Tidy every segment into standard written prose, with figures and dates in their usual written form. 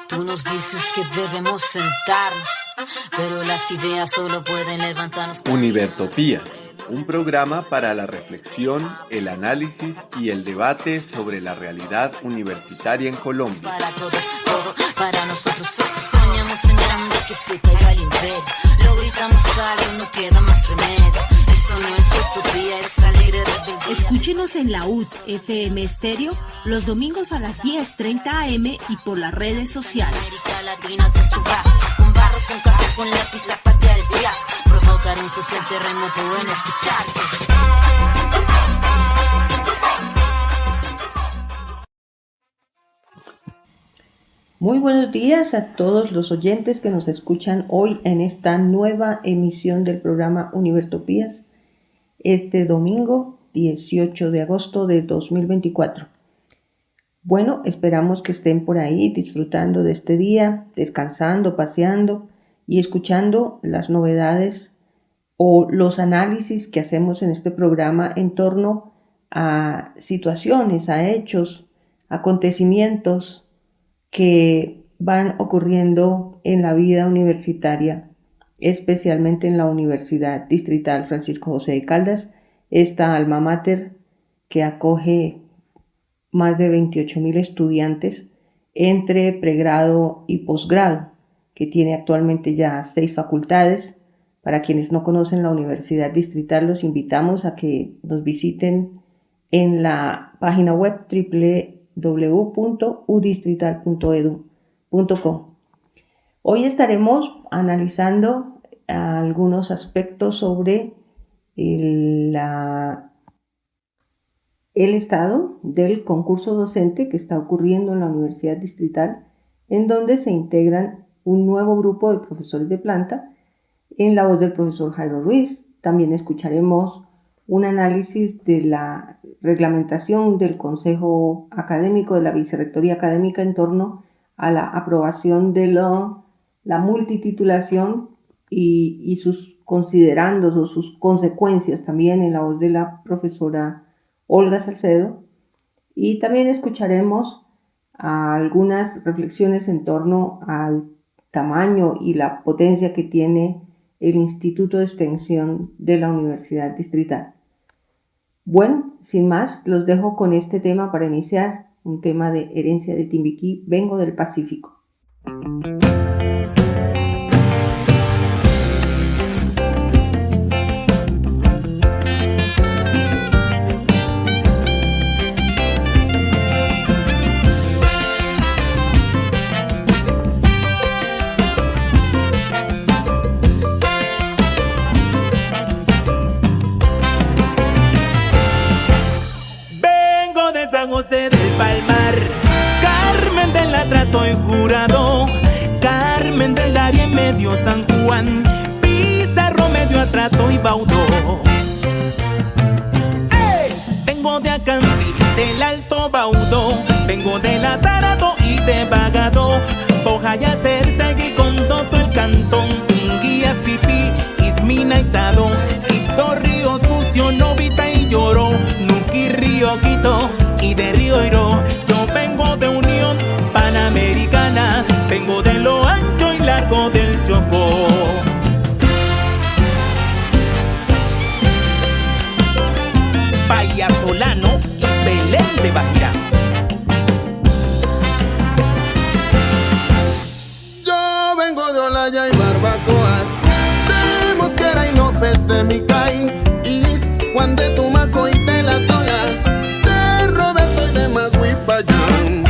Tú nos dices que debemos sentarnos, pero las ideas solo pueden levantarnos. Univertopías, un programa para la reflexión, el análisis y el debate sobre la realidad universitaria en Colombia. Para todos, todo para nosotros. Soñamos en grande que se caiga el imperio. Lo gritamos algo, no queda más remedio. Esto no es utopía, es alegre rebeldía. Escúchenos en la UD FM Estéreo los domingos a las 10:30 AM y por las redes sociales. América Latina se suba, con barro, con casco, con lápiz a patear el fiasco. Provocar un social terremoto en este charco. Muy buenos días a todos los oyentes que nos escuchan hoy en esta nueva emisión del programa Univertopías, este domingo 18 de agosto de 2024. Bueno, esperamos que estén por ahí disfrutando de este día, descansando, paseando y escuchando las novedades o los análisis que hacemos en este programa en torno a situaciones, a hechos, acontecimientos que van ocurriendo en la vida universitaria, especialmente en la Universidad Distrital Francisco José de Caldas, esta alma mater que acoge más de 28,000 estudiantes entre pregrado y posgrado, que tiene actualmente ya 6 facultades. Para quienes no conocen la Universidad Distrital, los invitamos a que nos visiten en la página web www.udistrital.edu.co. Hoy estaremos analizando algunos aspectos sobre el estado del concurso docente que está ocurriendo en la Universidad Distrital, en donde se integran un nuevo grupo de profesores de planta en la voz del profesor Jairo Ruiz. También escucharemos un análisis de la reglamentación del Consejo Académico, de la Vicerrectoría Académica en torno a la aprobación de la multititulación y sus considerandos o sus consecuencias, también en la voz de la profesora Olga Salcedo. Y también escucharemos algunas reflexiones en torno al tamaño y la potencia que tiene el Instituto de Extensión de la Universidad Distrital. Bueno, sin más, los dejo con este tema para iniciar, un tema de herencia de Timbiquí, Vengo del Pacífico. José del Palmar, Carmen del Atrato y Jurado, Carmen del Darién medio San Juan, Pizarro medio Atrato y Baudó. ¡Hey! Vengo de Acanti, del Alto Baudó, vengo del Atarato y de Bagado, Bojaya Certegui con todo el cantón, Guía Sipi, Ismina y Tado, Quito Río Sucio, Novita y Lloró, Nuqui Río Quito y de Río Iro. Yo vengo de Unión Panamericana, vengo de lo ancho y largo del Chocó. Bahía Solano y Belén de Bajirá. Yo vengo de Olaya y Barbacoas, de Mosquera y López de Micay, Is, Juan de Tumaco y de La Tola, Magüipayán,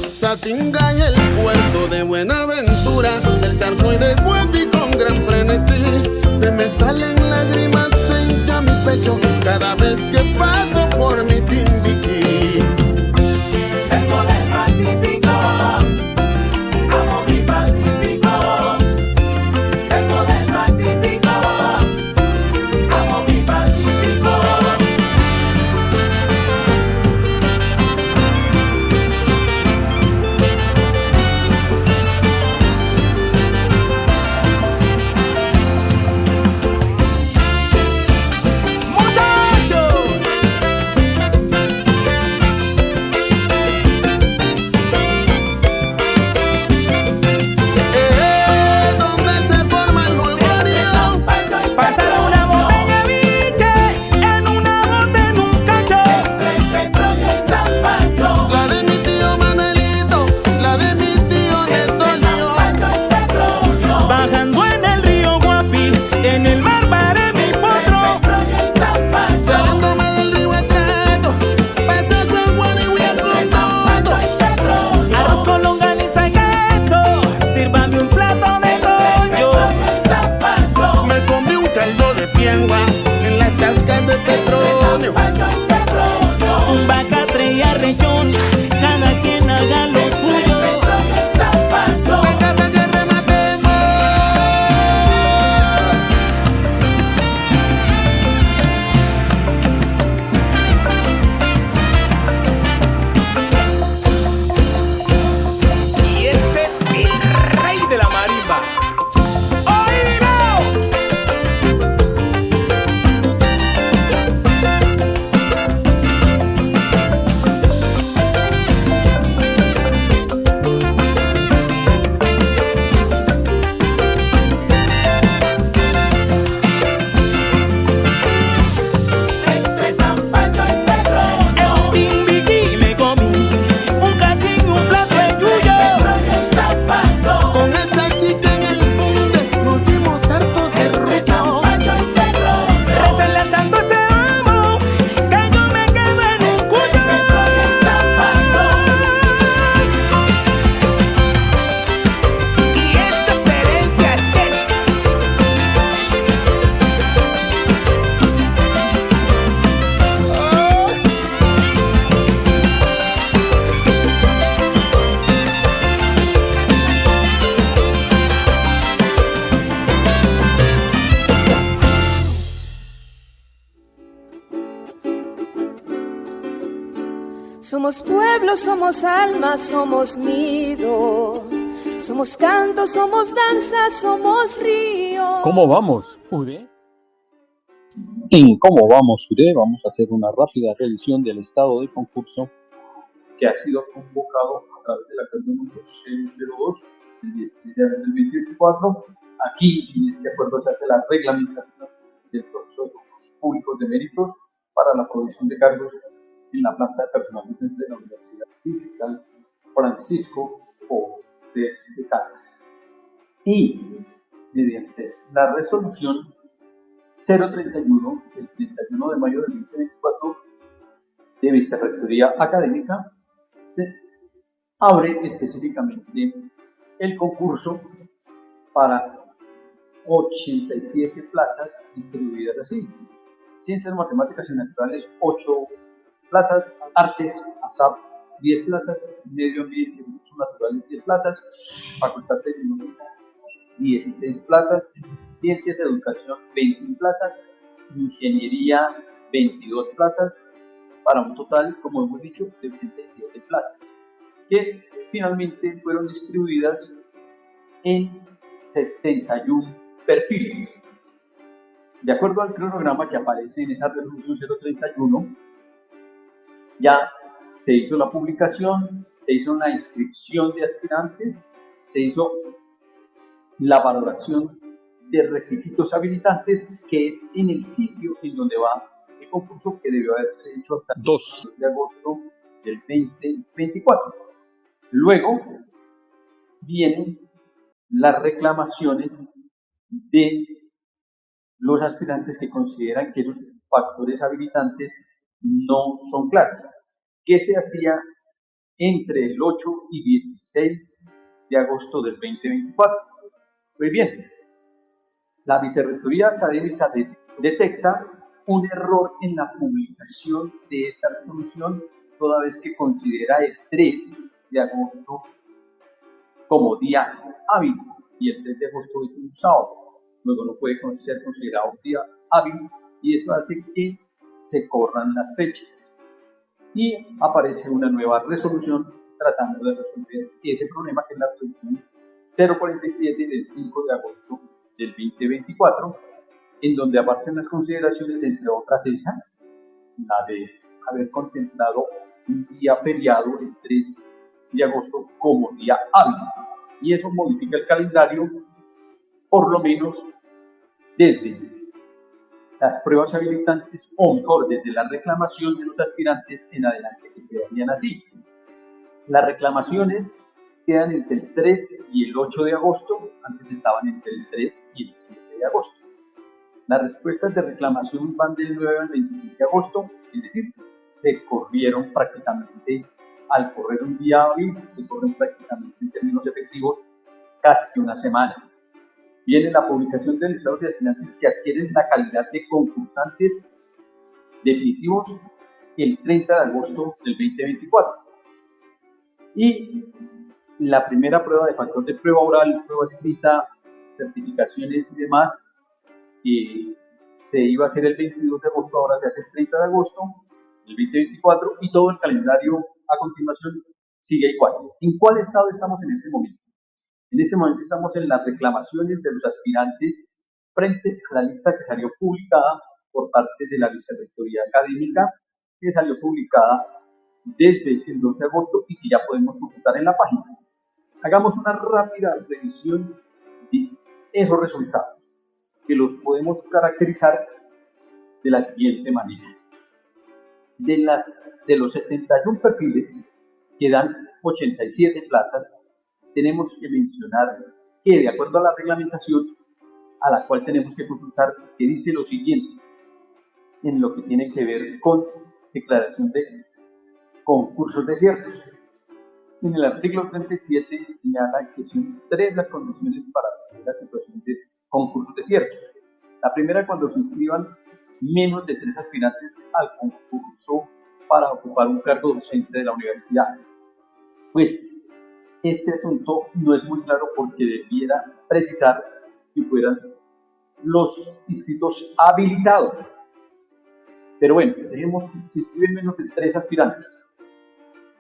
Satinga y el puerto de Buenaventura, del Charco y de Guapi con gran frenesí. Se me salen lágrimas, se hincha mi pecho cada vez que paso por mi Timbiquí. Vengo del Pacífico, amo mi Pacífico. Vengo del Pacífico, amo mi Pacífico. Somos pueblo, somos alma, somos nido. Somos canto, somos danza, somos río. ¿Cómo vamos, UDE? En ¿Cómo vamos, UDE? Vamos a hacer una rápida revisión del estado de concurso que ha sido convocado a través del acuerdo número 602 del 16 de abril del 2024. Aquí, en este acuerdo, se hace la reglamentación del proceso de concursos públicos de méritos para la provisión de cargos en la planta de personal docente de la Universidad Digital Francisco O. de Caldas. Y mediante la resolución 031 del 31 de mayo del 2024 de Vicerrectoría Académica, se abre específicamente el concurso para 87 plazas distribuidas así: Ciencias, Matemáticas y Naturales 8 plazas, Artes, ASAP 10 plazas, Medio Ambiente y Recursos Naturales 10 plazas, Facultad Tecnológica 16 plazas, Ciencias, Educación 21 plazas, Ingeniería 22 plazas, para un total, como hemos dicho, de 87 plazas, que finalmente fueron distribuidas en 71 perfiles. De acuerdo al cronograma que aparece en esa resolución 031, ya se hizo la publicación, se hizo una inscripción de aspirantes, se hizo la valoración de requisitos habilitantes, que es en el sitio en donde va el concurso, que debió haberse hecho hasta el 2 de agosto del 2024. Luego vienen las reclamaciones de los aspirantes que consideran que esos factores habilitantes no son claros. ¿Qué se hacía entre el 8 y 16 de agosto del 2024? Muy bien, la Vicerrectoría Académica detecta un error en la publicación de esta resolución, toda vez que considera el 3 de agosto como día hábil, y el 3 de agosto es un sábado, luego no puede ser considerado día hábil, y eso hace que se corran las fechas. Y aparece una nueva resolución tratando de resolver ese problema, que es la resolución 047 del 5 de agosto del 2024, en donde aparecen las consideraciones, entre otras esa, la de haber contemplado un día feriado, el 3 de agosto, como día hábil. Y eso modifica el calendario, por lo menos desde las pruebas habilitantes, o mejor, desde la reclamación de los aspirantes en adelante, que quedarían así. Las reclamaciones quedan entre el 3 y el 8 de agosto, antes estaban entre el 3 y el 7 de agosto. Las respuestas de reclamación van del 9 al 27 de agosto, es decir, se corrieron prácticamente, al correr un día hábil, se corren prácticamente en términos efectivos casi una semana. Viene la publicación del listado de aspirantes que adquieren la calidad de concursantes definitivos el 30 de agosto del 2024. Y la primera prueba de factor de prueba oral, prueba escrita, certificaciones y demás, se iba a hacer el 22 de agosto, ahora se hace el 30 de agosto del 2024, y todo el calendario a continuación sigue igual. ¿En cuál estado estamos en este momento? En este momento estamos en las reclamaciones de los aspirantes frente a la lista que salió publicada por parte de la Vicerrectoría Académica, que salió publicada desde el 2 de agosto y que ya podemos consultar en la página. Hagamos una rápida revisión de esos resultados, que los podemos caracterizar de la siguiente manera. De los 71 perfiles que dan 87 plazas, tenemos que mencionar que, de acuerdo a la reglamentación a la cual tenemos que consultar, que dice lo siguiente en lo que tiene que ver con declaración de concursos desiertos. En el artículo 37 señala que son 3 las condiciones para la situación de concursos desiertos. La primera, cuando se inscriban menos de 3 aspirantes al concurso para ocupar un cargo docente de la universidad. Pues este asunto no es muy claro, porque debiera precisar que fueran los inscritos habilitados. Pero bueno, dejemos que se inscriben menos de 3 aspirantes.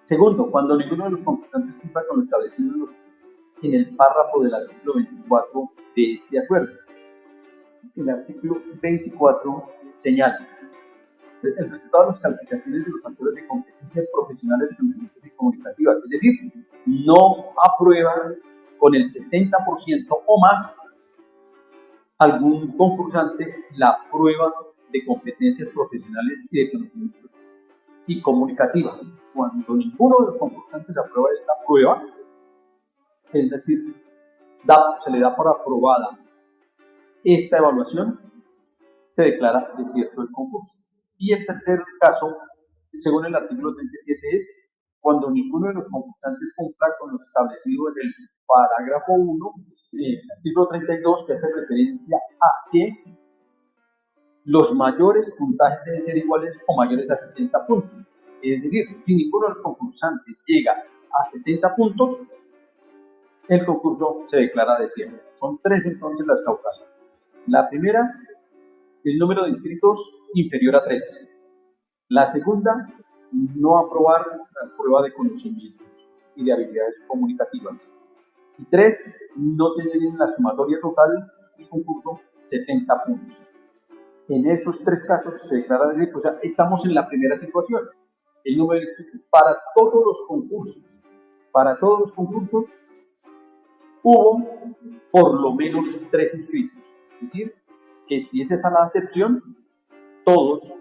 Segundo, cuando ninguno de los concursantes cumpla con lo establecido en el párrafo del artículo 24 de este acuerdo. El artículo 24 señala el resultado de las calificaciones de los factores de competencia profesionales de conocimientos y comunicativas, es decir, no aprueban con el 70% o más algún concursante la prueba de competencias profesionales y de conocimientos y comunicativas. Cuando ninguno de los concursantes aprueba esta prueba, es decir, se le da por aprobada esta evaluación, se declara desierto el concurso. Y el tercer caso, según el artículo 37, es cuando ninguno de los concursantes cumpla con lo establecido en el parágrafo 1 del artículo 32, que hace referencia a que los mayores puntajes deben ser iguales o mayores a 70 puntos. Es decir, si ninguno de los concursantes llega a 70 puntos, el concurso se declara desierto. Son tres entonces las causales. La primera, el número de inscritos inferior a 3. La segunda, no aprobar la prueba de conocimientos y de habilidades comunicativas. Y 3, no tener en la sumatoria total del concurso 70 puntos. En esos tres casos se declara desierto. O sea, estamos en la primera situación. El número de inscritos para todos los concursos. Para todos los concursos hubo por lo menos 3 inscritos. Es decir, que si es esa la excepción, todos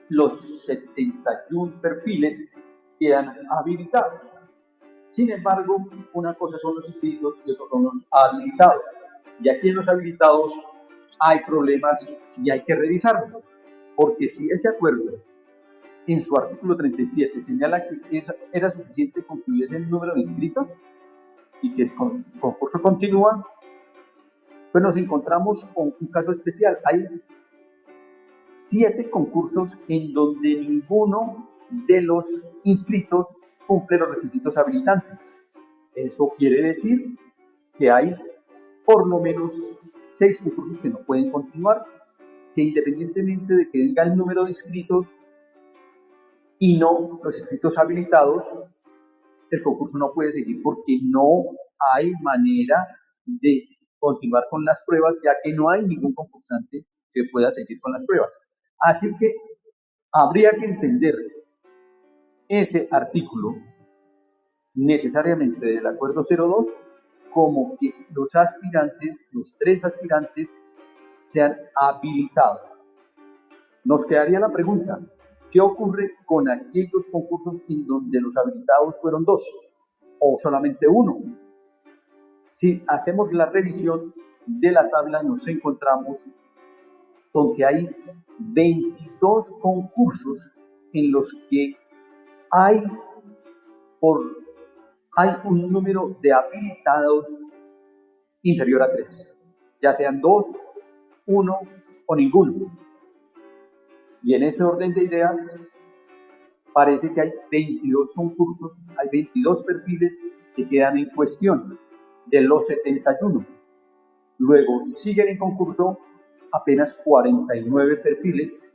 los 71 perfiles quedan habilitados. Sin embargo, una cosa son los inscritos y otra son los habilitados. Y aquí en los habilitados hay problemas y hay que revisarlos. Porque si ese acuerdo en su artículo 37 señala que era suficiente con que hubiese el número de inscritos y que el concurso continúa, pues nos encontramos con un caso especial. Hay 7 concursos en donde ninguno de los inscritos cumple los requisitos habilitantes. Eso quiere decir que hay por lo menos 6 concursos que no pueden continuar, que independientemente de que diga el número de inscritos y no los inscritos habilitados, el concurso no puede seguir porque no hay manera de continuar con las pruebas, ya que no hay ningún concursante que pueda seguir con las pruebas. Así que habría que entender ese artículo necesariamente del acuerdo 02 como que los aspirantes, los 3 aspirantes, sean habilitados. Nos quedaría la pregunta, ¿qué ocurre con aquellos concursos en donde los habilitados fueron 2 o solamente 1? Si hacemos la revisión de la tabla, nos encontramos con que hay 22 concursos en los que hay un número de habilitados inferior a 3, ya sean 2, 1 o ninguno. Y en ese orden de ideas, parece que hay 22 concursos, hay 22 perfiles que quedan en cuestión de los 71. Luego siguen en concurso apenas 49 perfiles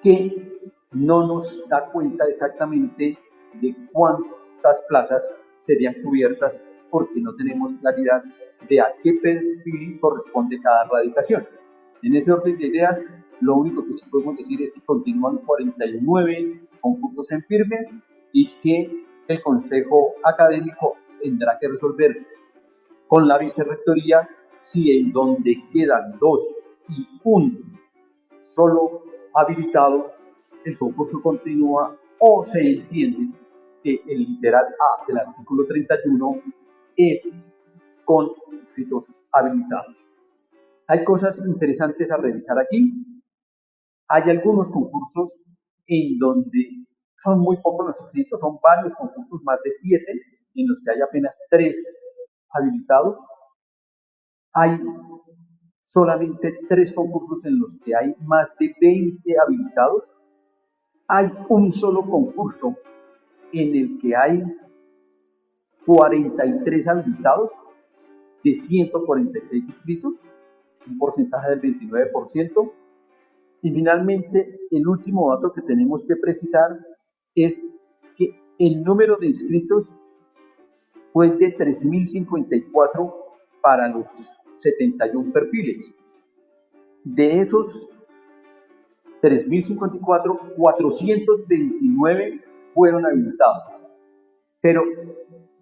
que no nos da cuenta exactamente de cuántas plazas serían cubiertas porque no tenemos claridad de a qué perfil corresponde cada radicación. En ese orden de ideas, lo único que sí podemos decir es que continúan 49 concursos en firme y que el Consejo Académico tendrá que resolver con la vicerrectoría si en donde quedan 2 y 1 solo habilitado, el concurso continúa o se entiende que el literal A del artículo 31 es con inscritos habilitados. Hay cosas interesantes a revisar aquí. Hay algunos concursos en donde son muy pocos los inscritos, son varios concursos, más de 7, en los que hay apenas 3 habilitados. Hay solamente 3 concursos en los que hay más de 20 habilitados. Hay un solo concurso en el que hay 43 habilitados de 146 inscritos, un porcentaje del 29%. Y finalmente, el último dato que tenemos que precisar es el número de inscritos fue de 3.054 para los 71 perfiles. De esos 3.054, 429 fueron habilitados. Pero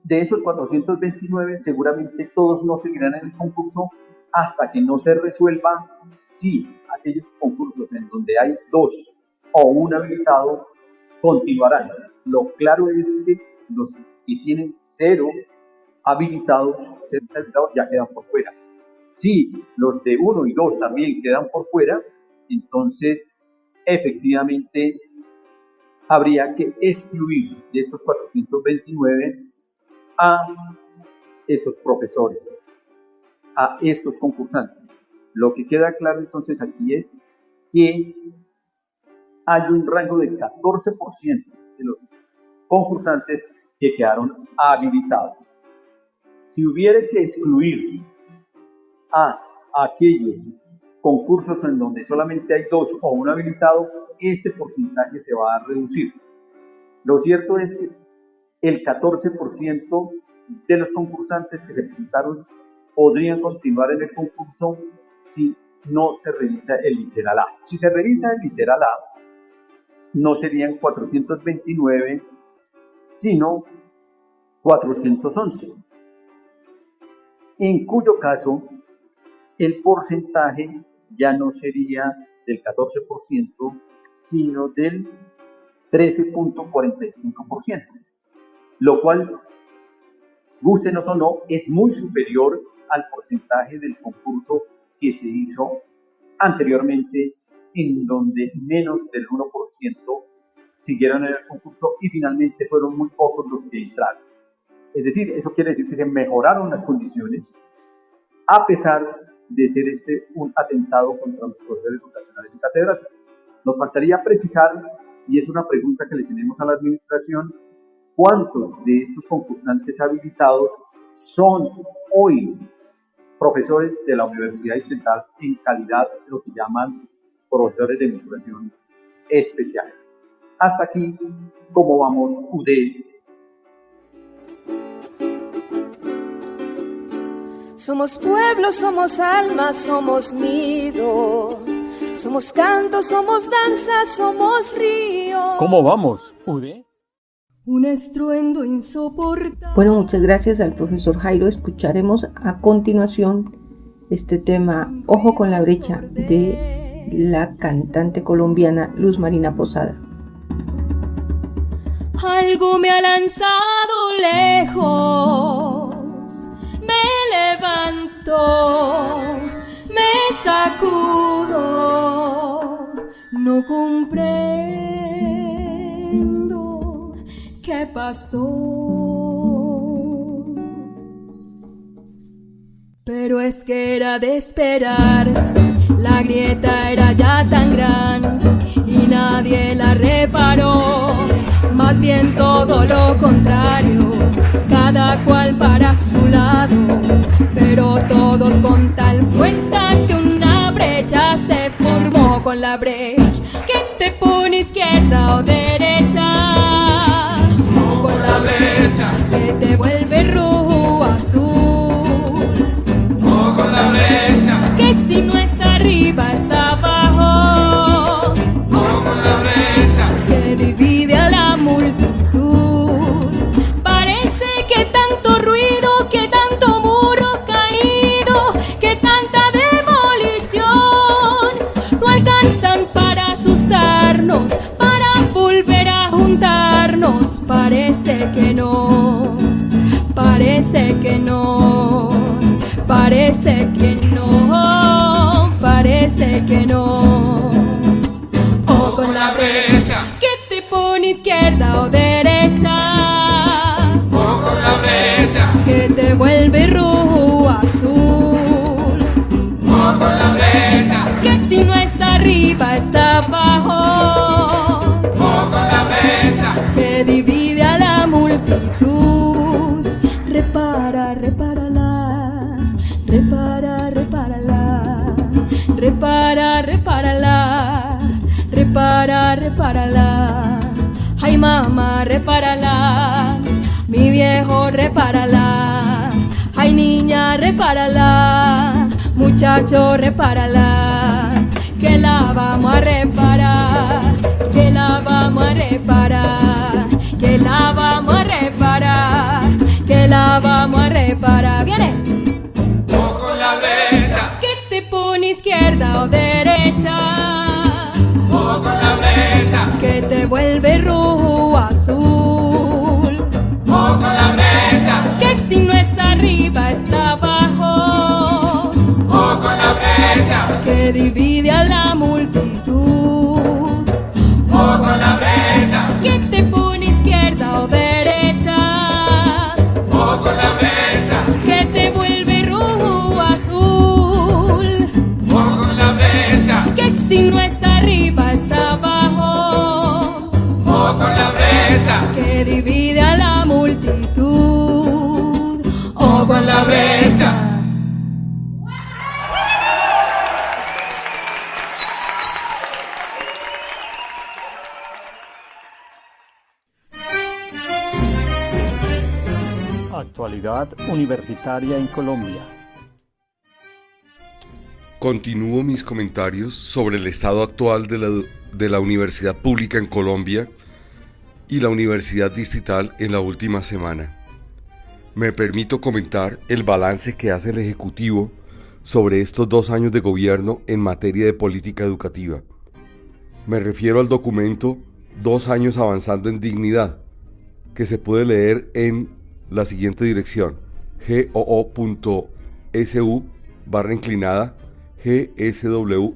de esos 429, seguramente todos no seguirán en el concurso hasta que no se resuelva si aquellos concursos en donde hay 2 o 1 habilitado continuarán. Lo claro es que los que tienen 0 habilitados ya quedan por fuera. Si los de 1 y 2 también quedan por fuera, entonces efectivamente habría que excluir de estos 429 a estos profesores, a estos concursantes. Lo que queda claro entonces aquí es que hay un rango del 14% de los concursantes que quedaron habilitados. Si hubiera que excluir a aquellos concursos en donde solamente hay 2 o 1 habilitado, este porcentaje se va a reducir. Lo cierto es que el 14% de los concursantes que se presentaron podrían continuar en el concurso si no se revisa el literal A. Si se revisa el literal A, no serían 429, sino 411, en cuyo caso el porcentaje ya no sería del 14%, sino del 13.45%, lo cual, gústenos o no, es muy superior al porcentaje del concurso que se hizo anteriormente, en donde menos del 1% siguieron en el concurso y finalmente fueron muy pocos los que entraron. Es decir, eso quiere decir que se mejoraron las condiciones, a pesar de ser un atentado contra los profesores ocasionales y catedráticos. Nos faltaría precisar, y es una pregunta que le tenemos a la administración, ¿cuántos de estos concursantes habilitados son hoy profesores de la Universidad Distrital en calidad de lo que llaman profesores de vinculación especial? Hasta aquí, ¿cómo vamos, UD? Somos pueblo, somos alma, somos nido. Somos canto, somos danza, somos río. ¿Cómo vamos, UD? Un estruendo insoportable. Bueno, muchas gracias al profesor Jairo. Escucharemos a continuación este tema Ojo con la brecha de la cantante colombiana Luz Marina Posada. Algo me ha lanzado lejos, me levanto, me sacudo, no comprendo qué pasó. Pero es que era de esperarse, la grieta era ya tan grande y nadie la reparó. Más bien todo lo contrario, cada cual para su lado, pero todos con tal fuerza que una brecha se formó. Con la brecha que te pone izquierda o derecha, con la brecha que te vuelve rojo o azul, con la brecha que si no está arriba está abajo, con la brecha que divide a la multitud. Parece que tanto ruido, que tanto muro caído, que tanta demolición no alcanzan para asustarnos, para volver a juntarnos. Parece que no, parece que no, parece que no, parece que no. O con la brecha que te pone izquierda o derecha, con la brecha que te vuelve rojo o azul, con la brecha que si no está arriba está abajo, con la brecha que divide a la multitud. Repara, repárala, repara, repárala, repara, repárala, repara, repárala. Ay mamá, niña, repárala, mi viejo, repárala. Ay, niña, repárala, muchacho, repárala, que la vamos a reparar, que la vamos a reparar, que la vamos a reparar, que la vamos a reparar. ¡Viene! O con la brecha, ¿Qué te pone izquierda o derecha? o con la brecha, Que te vuelve rojo o azul. o con la brecha, Que si no está arriba está abajo. o con la brecha, Que divide a la multitud. o con la brecha, Que te pone izquierda o derecha. o con la brecha, Que te vuelve rojo o azul. o con la brecha, Que si no está arriba está abajo. o con la brecha, Que divide a la multitud. O con la brecha. Actualidad universitaria en Colombia. Continúo mis comentarios sobre el estado actual de la universidad pública en Colombia y la universidad distrital en la última semana. Me permito comentar el balance que hace el Ejecutivo sobre estos 2 años de gobierno en materia de política educativa. Me refiero al documento 2 años avanzando en dignidad, que se puede leer en la siguiente dirección: goo.su/inclinada GSWMSL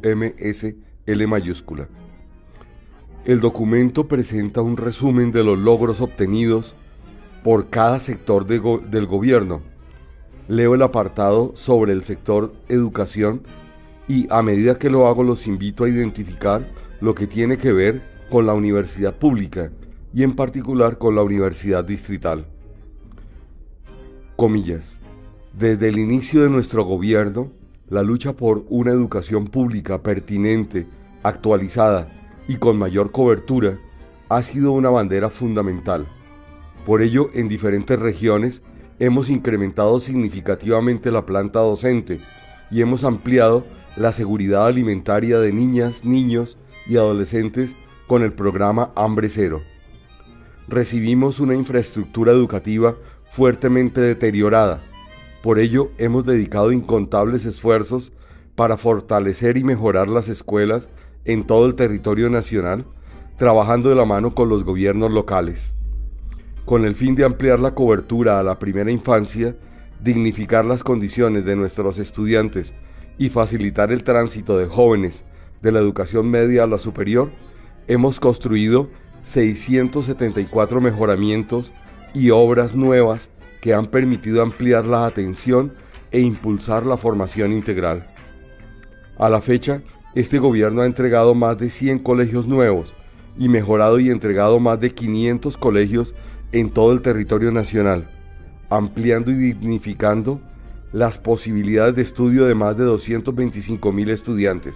mayúscula. El documento presenta un resumen de los logros obtenidos por cada sector del gobierno. Leo el apartado sobre el sector educación y a medida que lo hago los invito a identificar lo que tiene que ver con la universidad pública y en particular con la universidad distrital. Comillas. Desde el inicio de nuestro gobierno, la lucha por una educación pública pertinente, actualizada y con mayor cobertura ha sido una bandera fundamental. Por ello, en diferentes regiones hemos incrementado significativamente la planta docente y hemos ampliado la seguridad alimentaria de niñas, niños y adolescentes con el programa Hambre Cero. Recibimos una infraestructura educativa fuertemente deteriorada. Por ello, hemos dedicado incontables esfuerzos para fortalecer y mejorar las escuelas en todo el territorio nacional, trabajando de la mano con los gobiernos locales. Con el fin de ampliar la cobertura a la primera infancia, dignificar las condiciones de nuestros estudiantes y facilitar el tránsito de jóvenes de la educación media a la superior, hemos construido 674 mejoramientos y obras nuevas que han permitido ampliar la atención e impulsar la formación integral. A la fecha, este gobierno ha entregado más de 100 colegios nuevos y mejorado y entregado más de 500 colegios en todo el territorio nacional, ampliando y dignificando las posibilidades de estudio de más de 225.000 estudiantes.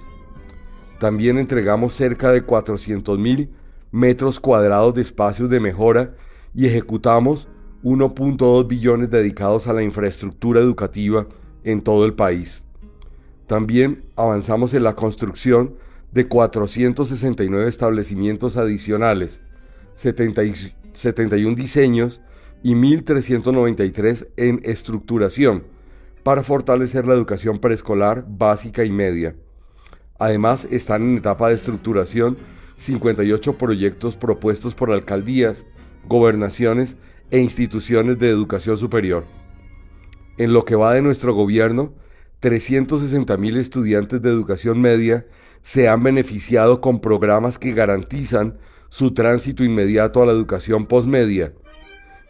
También entregamos cerca de 400.000 metros cuadrados de espacios de mejora y ejecutamos 1.2 billones dedicados a la infraestructura educativa en todo el país. También avanzamos en la construcción de 469 establecimientos adicionales, 71 diseños y 1.393 en estructuración para fortalecer la educación preescolar, básica y media. Además, están en etapa de estructuración 58 proyectos propuestos por alcaldías, gobernaciones e instituciones de educación superior. En lo que va de nuestro gobierno, 360.000 estudiantes de educación media se han beneficiado con programas que garantizan su tránsito inmediato a la educación postmedia,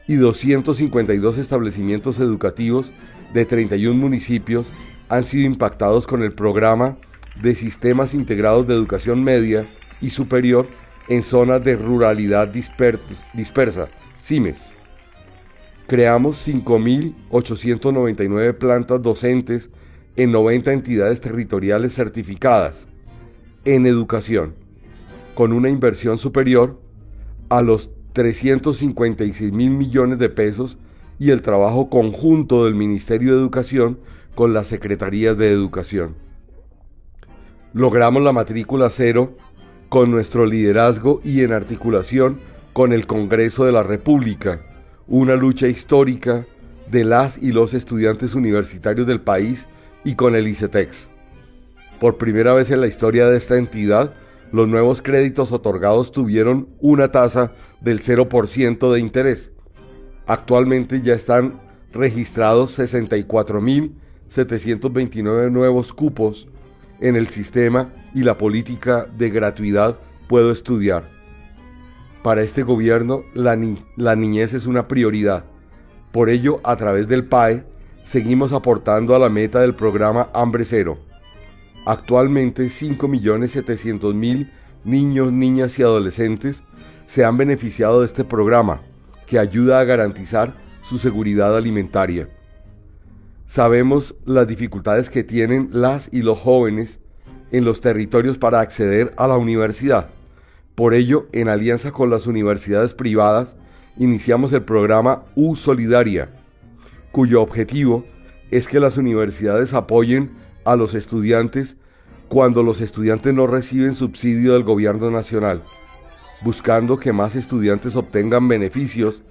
y 252 establecimientos educativos de 31 municipios han sido impactados con el programa de Sistemas Integrados de Educación Media y Superior en zonas de ruralidad dispersa, CIMES. Creamos 5.899 plantas docentes en 90 entidades territoriales certificadas en educación, con una inversión superior a los 356.000 millones de pesos y el trabajo conjunto del Ministerio de Educación con las Secretarías de Educación. Logramos la matrícula cero con nuestro liderazgo y en articulación con el Congreso de la República, una lucha histórica de las y los estudiantes universitarios del país y con el ICETEX. Por primera vez en la historia de esta entidad, los nuevos créditos otorgados tuvieron una tasa del 0% de interés. Actualmente ya están registrados 64.729 nuevos cupos en el sistema y la política de gratuidad Puedo Estudiar. Para este gobierno, la niñez es una prioridad. Por ello, a través del PAE, seguimos aportando a la meta del programa Hambre Cero. Actualmente, 5.700.000 niños, niñas y adolescentes se han beneficiado de este programa, que ayuda a garantizar su seguridad alimentaria. Sabemos las dificultades que tienen las y los jóvenes en los territorios para acceder a la universidad. Por ello, en alianza con las universidades privadas, iniciamos el programa U Solidaria, cuyo objetivo es que las universidades apoyen a los estudiantes cuando los estudiantes no reciben subsidio del gobierno nacional, buscando que más estudiantes obtengan beneficios.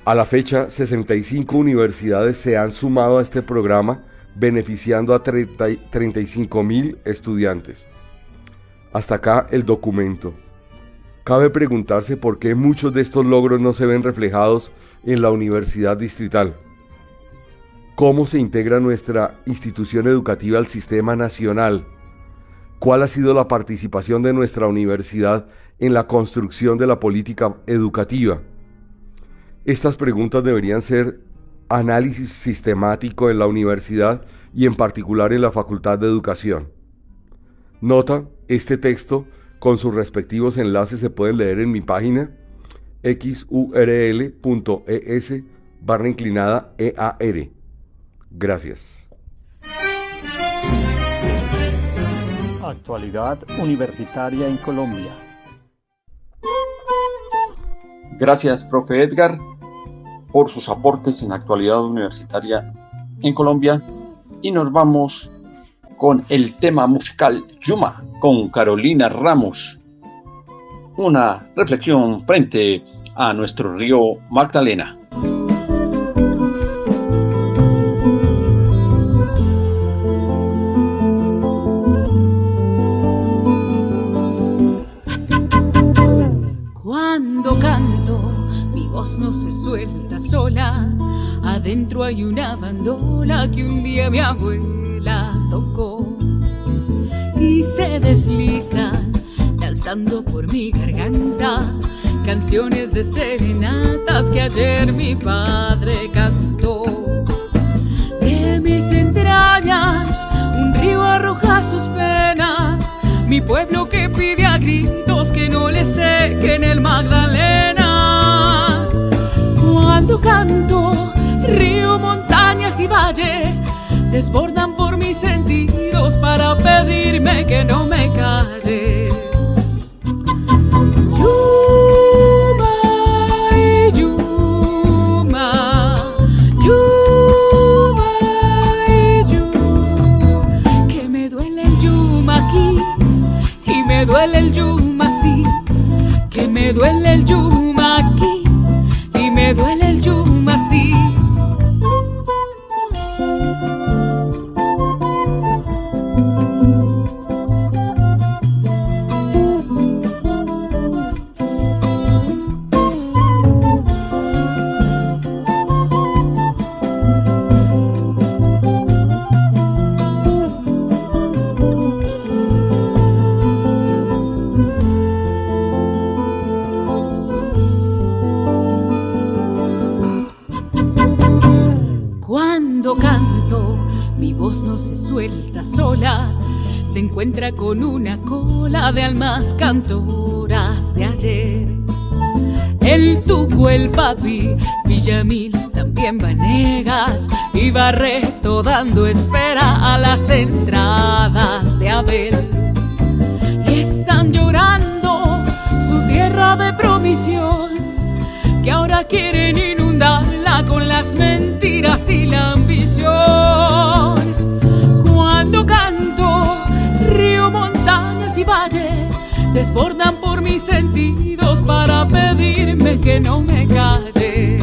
A la fecha, 65 universidades se han sumado a este programa, beneficiando a 35.000 estudiantes. Hasta acá el documento. Cabe preguntarse por qué muchos de estos logros no se ven reflejados en la universidad distrital. ¿Cómo se integra nuestra institución educativa al sistema nacional? ¿Cuál ha sido la participación de nuestra universidad en la construcción de la política educativa? Estas preguntas deberían ser análisis sistemático en la universidad y en particular en la Facultad de Educación. Nota, este texto con sus respectivos enlaces se pueden leer en mi página xurl.es/EAR. Gracias. Actualidad universitaria en Colombia. Gracias, profe Edgar, por sus aportes en la actualidad universitaria en Colombia. Y nos vamos con el tema musical Yuma, con Carolina Ramos. Una reflexión frente a nuestro río Magdalena. Cuando canto, mi voz no se suelta sola. Adentro hay una bandola que un día mi abuela tocó y se deslizan, danzando por mi garganta, canciones de serenatas que ayer mi padre cantó. De mis entrañas un río arroja sus penas, mi pueblo que pide a gritos que no le sequen el Magdalena. Cuando canto, río, montañas y valle desbordan por mis sentidos para pedirme que no me calle. Yuma y Yuma, Yuma y Yuma, que me duele el Yuma aquí y me duele el Yuma así, que me duele el Yuma aquí y me duele el Yuma así. Sola, se encuentra con una cola de almas cantoras de ayer. El Tuco, el Papi, Villamil, también Vanegas y Barreto dando espera a las entradas de Abel. Y están llorando su tierra de promisión. ganas y la ambición. Cuando canto, río, montañas y valles desbordan por mis sentidos para pedirme que no me calle.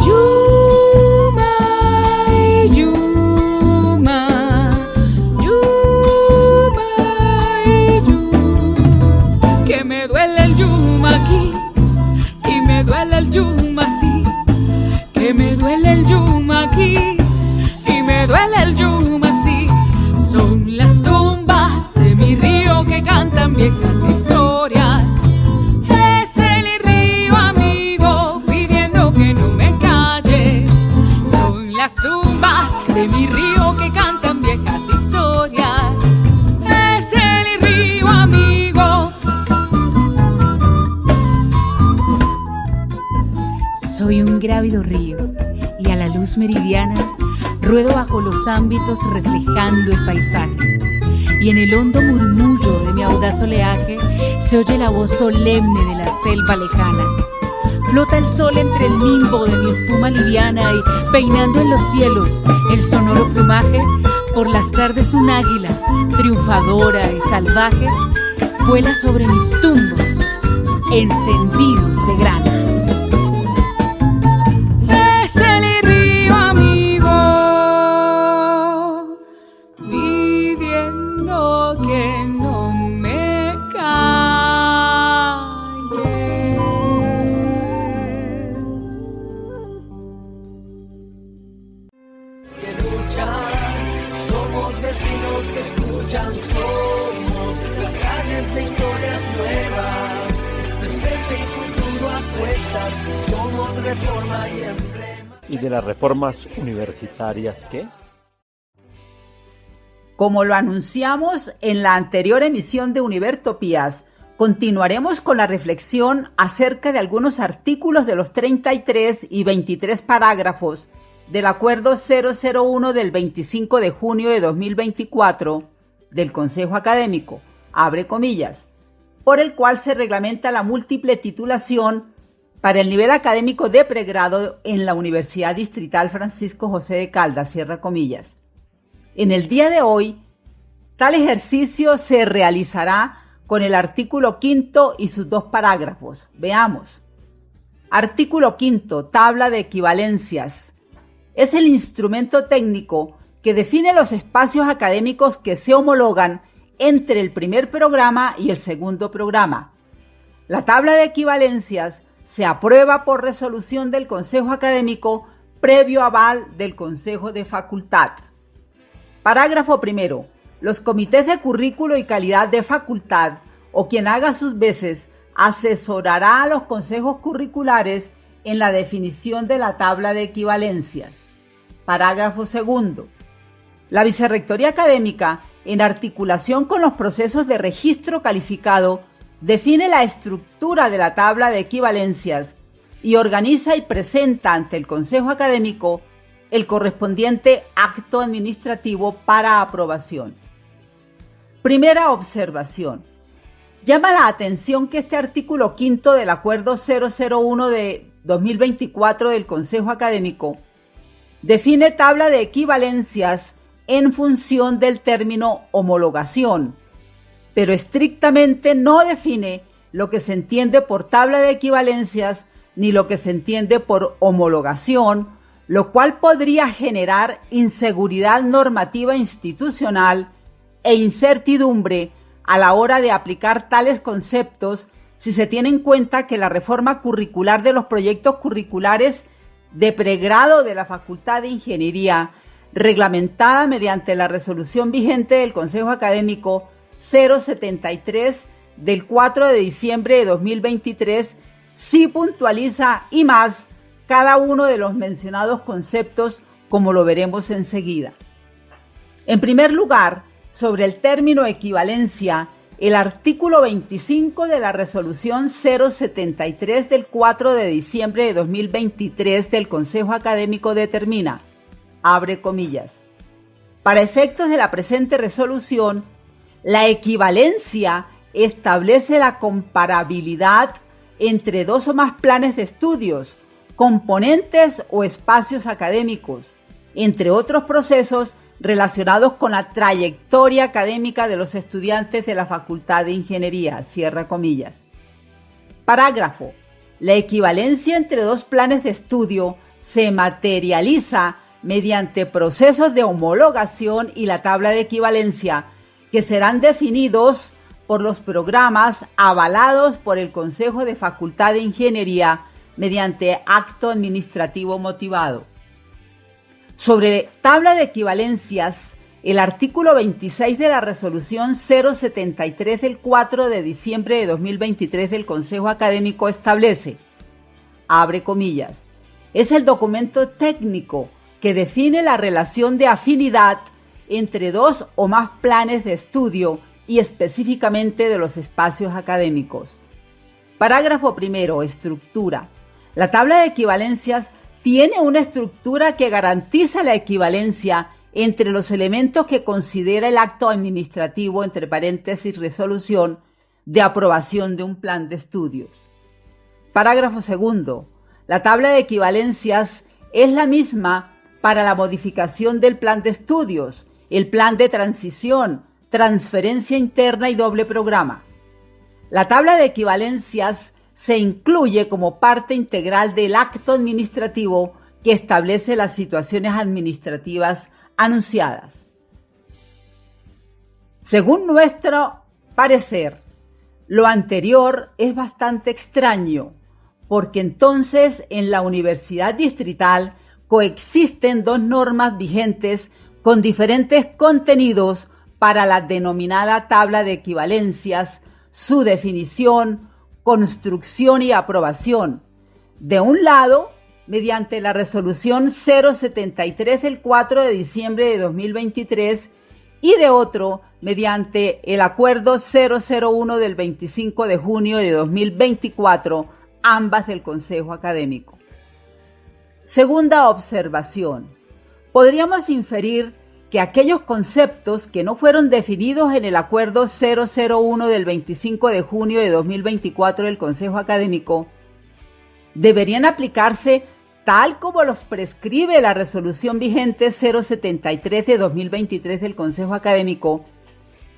Yuma, Yuma, Yuma, Yuma, que me duele el Yuma aquí y me duele el Yuma así, que me duele el Yuma aquí y me duele el Yuma así. Son las tumbas de mi río que cantan viejas historias. Es el río amigo pidiendo que no me calle. Son las tumbas de mi río que cantan viejas historias. Es el río amigo. Soy un grávido río y a la luz meridiana ruedo bajo los ámbitos reflejando el paisaje. Y en el hondo murmullo de mi audaz oleaje se oye la voz solemne de la selva lejana. Flota el sol entre el nimbo de mi espuma liviana y peinando en los cielos el sonoro plumaje, por las tardes un águila, triunfadora y salvaje, vuela sobre mis tumbos encendidos de grana. Es el río amigo pidiendo que no me calle. Que luchan, somos vecinos que escuchan, somos las calles de historias nuevas, presente y futuro apuestas, somos reforma y emblema. ¿Y de las reformas universitarias qué? Como lo anunciamos en la anterior emisión de Univertopías, continuaremos con la reflexión acerca de algunos artículos de los 33 y 23 parágrafos del Acuerdo 001 del 25 de junio de 2024 del Consejo Académico, abre comillas, por el cual se reglamenta la múltiple titulación para el nivel académico de pregrado en la Universidad Distrital Francisco José de Caldas, cierra comillas. En el día de hoy, tal ejercicio se realizará con el artículo 5 y sus 2 parágrafos. Veamos. Artículo 5, tabla de equivalencias. Es el instrumento técnico que define los espacios académicos que se homologan entre el primer programa y el segundo programa. La tabla de equivalencias se aprueba por resolución del Consejo Académico previo aval del Consejo de Facultad. Parágrafo primero. Los comités de currículo y calidad de facultad o quien haga sus veces asesorará a los consejos curriculares en la definición de la tabla de equivalencias. Parágrafo segundo. La Vicerrectoría Académica, en articulación con los procesos de registro calificado, define la estructura de la tabla de equivalencias y organiza y presenta ante el Consejo Académico el correspondiente acto administrativo para aprobación. Primera observación. Llama la atención que este artículo 5 del Acuerdo 001 de 2024 del Consejo Académico define tabla de equivalencias en función del término homologación, pero estrictamente no define lo que se entiende por tabla de equivalencias ni lo que se entiende por homologación, lo cual podría generar inseguridad normativa institucional e incertidumbre a la hora de aplicar tales conceptos si se tiene en cuenta que la reforma curricular de los proyectos curriculares de pregrado de la Facultad de Ingeniería, reglamentada mediante la resolución vigente del Consejo Académico 073 del 4 de diciembre de 2023, sí puntualiza y más cada uno de los mencionados conceptos, como lo veremos enseguida. En primer lugar, sobre el término equivalencia, el artículo 25 de la resolución 073 del 4 de diciembre de 2023 del Consejo Académico determina, abre comillas, para efectos de la presente resolución, la equivalencia establece la comparabilidad entre dos o más planes de estudios componentes o espacios académicos, entre otros procesos relacionados con la trayectoria académica de los estudiantes de la Facultad de Ingeniería, cierra comillas. Parágrafo. La equivalencia entre dos planes de estudio se materializa mediante procesos de homologación y la tabla de equivalencia que serán definidos por los programas avalados por el Consejo de Facultad de Ingeniería mediante acto administrativo motivado. Sobre tabla de equivalencias, el artículo 26 de la resolución 073 del 4 de diciembre de 2023 del Consejo Académico establece, abre comillas, es el documento técnico que define la relación de afinidad entre dos o más planes de estudio y específicamente de los espacios académicos. Parágrafo primero, estructura. La tabla de equivalencias tiene una estructura que garantiza la equivalencia entre los elementos que considera el acto administrativo, entre paréntesis, resolución, de aprobación de un plan de estudios. Parágrafo segundo. La tabla de equivalencias es la misma para la modificación del plan de estudios, el plan de transición, transferencia interna y doble programa. La tabla de equivalencias se incluye como parte integral del acto administrativo que establece las situaciones administrativas anunciadas. Según nuestro parecer, lo anterior es bastante extraño, porque entonces en la Universidad Distrital coexisten dos normas vigentes con diferentes contenidos para la denominada tabla de equivalencias, su definición, construcción y aprobación. De un lado, mediante la resolución 073 del 4 de diciembre de 2023 y de otro, mediante el acuerdo 001 del 25 de junio de 2024, ambas del Consejo Académico. Segunda observación. Podríamos inferir que aquellos conceptos que no fueron definidos en el acuerdo 001 del 25 de junio de 2024 del Consejo Académico deberían aplicarse tal como los prescribe la resolución vigente 073 de 2023 del Consejo Académico,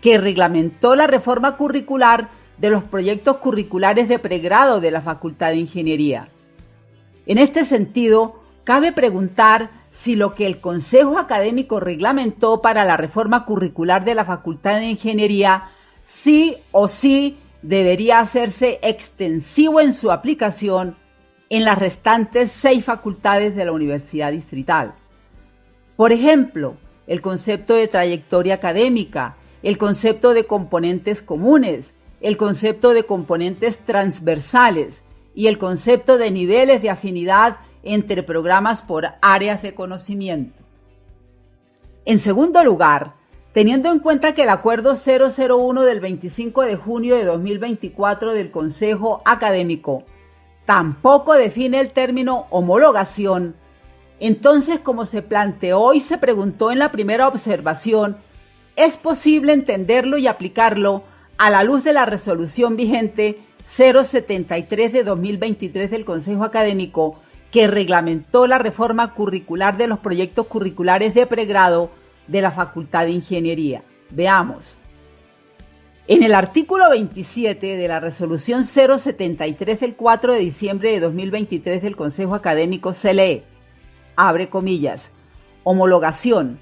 que reglamentó la reforma curricular de los proyectos curriculares de pregrado de la Facultad de Ingeniería. En este sentido, cabe preguntar si lo que el Consejo Académico reglamentó para la reforma curricular de la Facultad de Ingeniería sí o sí debería hacerse extensivo en su aplicación en las restantes 6 facultades de la Universidad Distrital. Por ejemplo, el concepto de trayectoria académica, el concepto de componentes comunes, el concepto de componentes transversales y el concepto de niveles de afinidad entre programas por áreas de conocimiento. En segundo lugar, teniendo en cuenta que el Acuerdo 001 del 25 de junio de 2024 del Consejo Académico tampoco define el término homologación, entonces, como se planteó y se preguntó en la primera observación, es posible entenderlo y aplicarlo a la luz de la resolución vigente 073 de 2023 del Consejo Académico, que reglamentó la reforma curricular de los proyectos curriculares de pregrado de la Facultad de Ingeniería. Veamos. En el artículo 27 de la resolución 073 del 4 de diciembre de 2023 del Consejo Académico se lee, abre comillas, homologación.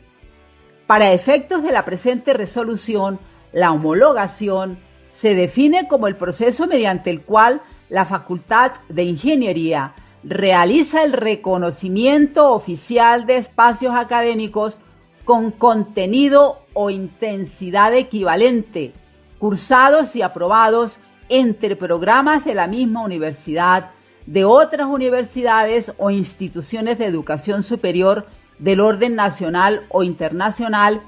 Para efectos de la presente resolución, la homologación se define como el proceso mediante el cual la Facultad de Ingeniería realiza el reconocimiento oficial de espacios académicos con contenido o intensidad equivalente, cursados y aprobados entre programas de la misma universidad, de otras universidades o instituciones de educación superior del orden nacional o internacional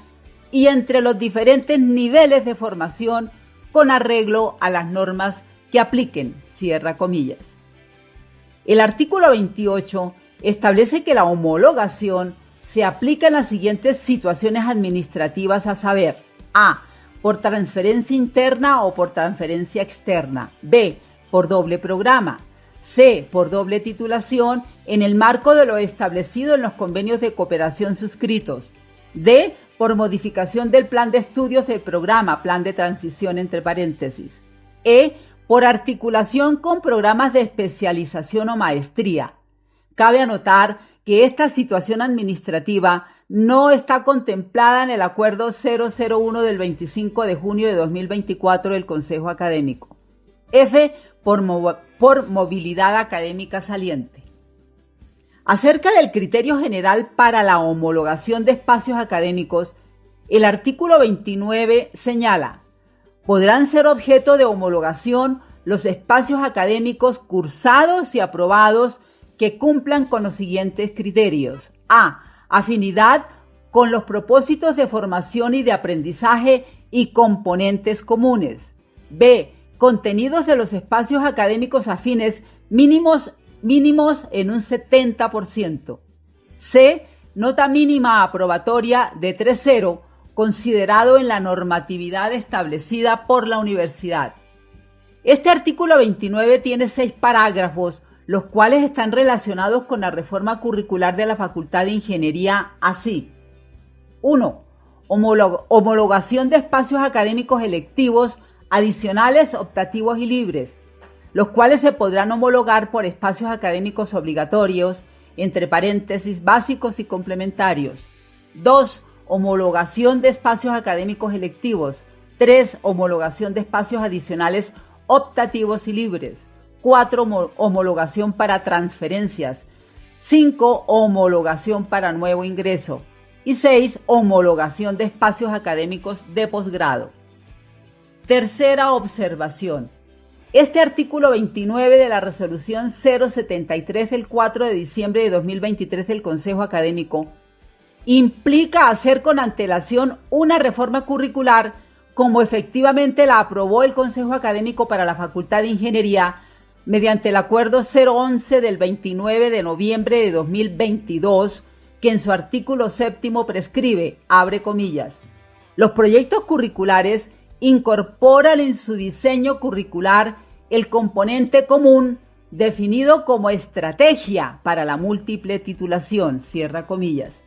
y entre los diferentes niveles de formación con arreglo a las normas que apliquen, cierra comillas. El artículo 28 establece que la homologación se aplica en las siguientes situaciones administrativas, a saber, a. por transferencia interna o por transferencia externa, b. por doble programa, C, por doble titulación en el marco de lo establecido en los convenios de cooperación suscritos. D, por modificación del plan de estudios del programa, plan de transición entre paréntesis. E, por articulación con programas de especialización o maestría. Cabe anotar que esta situación administrativa no está contemplada en el Acuerdo 001 del 25 de junio de 2024 del Consejo Académico. F, por movilidad académica saliente. Acerca del criterio general para la homologación de espacios académicos, el artículo 29 señala: podrán ser objeto de homologación los espacios académicos cursados y aprobados que cumplan con los siguientes criterios. A. Afinidad con los propósitos de formación y de aprendizaje y componentes comunes. B. Contenidos de los espacios académicos afines mínimos en un 70%. C. Nota mínima aprobatoria de 3.0, considerado en la normatividad establecida por la universidad. Este artículo 29 tiene 6 parágrafos, los cuales están relacionados con la reforma curricular de la Facultad de Ingeniería, así. 1. Homologación de espacios académicos electivos, adicionales, optativos y libres, los cuales se podrán homologar por espacios académicos obligatorios, entre paréntesis, básicos y complementarios. 2. Homologación de espacios académicos electivos. 3. Homologación de espacios adicionales, optativos y libres. 4. Homologación para transferencias. 5. Homologación para nuevo ingreso. Y 6. Homologación de espacios académicos de posgrado. Tercera observación. Este artículo 29 de la resolución 073 del 4 de diciembre de 2023 del Consejo Académico implica hacer con antelación una reforma curricular como efectivamente la aprobó el Consejo Académico para la Facultad de Ingeniería mediante el Acuerdo 011 del 29 de noviembre de 2022, que en su artículo 7º prescribe, abre comillas, los proyectos curriculares incorporan en su diseño curricular el componente común definido como estrategia para la múltiple titulación, cierra comillas.